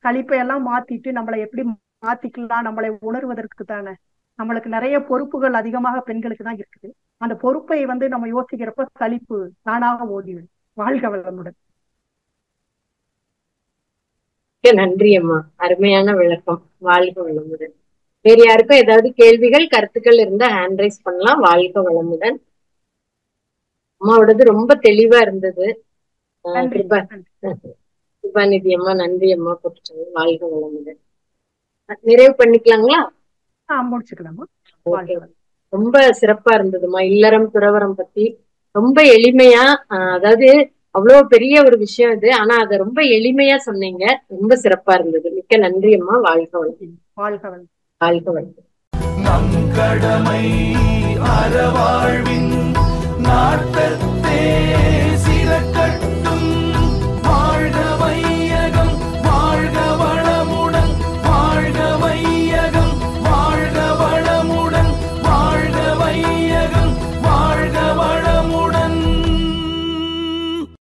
சலிப்பை எல்லாம் மாத்திட்டு நம்மளை எப்படி மாத்திக்கலாம், நம்மளை உணர்வதற்கு தானே. நம்மளுக்கு நிறைய பொறுப்புகள் அதிகமாக பெண்களுக்கு தான் இருக்குது. அந்த பொறுப்பை நம்ம யோசிக்கிறப்ப சலிப்பு தானாக ஓடிவிடும். வாழ்க வளமுடன். நன்றி அம்மா, அருமையான விளக்கம். வாழ்க வளமுடன். வேற யாருக்கும் ஏதாவது கேள்விகள் கருத்துக்கள் இருந்தா ஹேண்ட் ரைஸ் பண்ணலாம். வாழ்க வளமுடன். அம்மாவோடது ரொம்ப தெளிவா இருந்தது. கிருபாநிதி அம்மா நன்றி அம்மா போட்டுட்டாங்க. வாழ்க வளமுடன். நிறைவு பண்ணிக்கலாங்களா? முடிச்சுக்கலாமா? ரொம்ப சிறப்பா இருந்ததுமா. இல்லறம் துறவரம் பத்தி ரொம்ப எளிமையா, அதாவது அவ்வளவு பெரிய ஒரு விஷயம் இது, ஆனா அதை ரொம்ப எளிமையா சொன்னீங்க. ரொம்ப சிறப்பா இருந்தது. மிக்க நன்றி அம்மா. வாழ்க வளமுடன். வாழ்க வளமுடன். வாழ்க வளமுடன். நம் கடமை அறவாழ்வின் நாட்டத்தே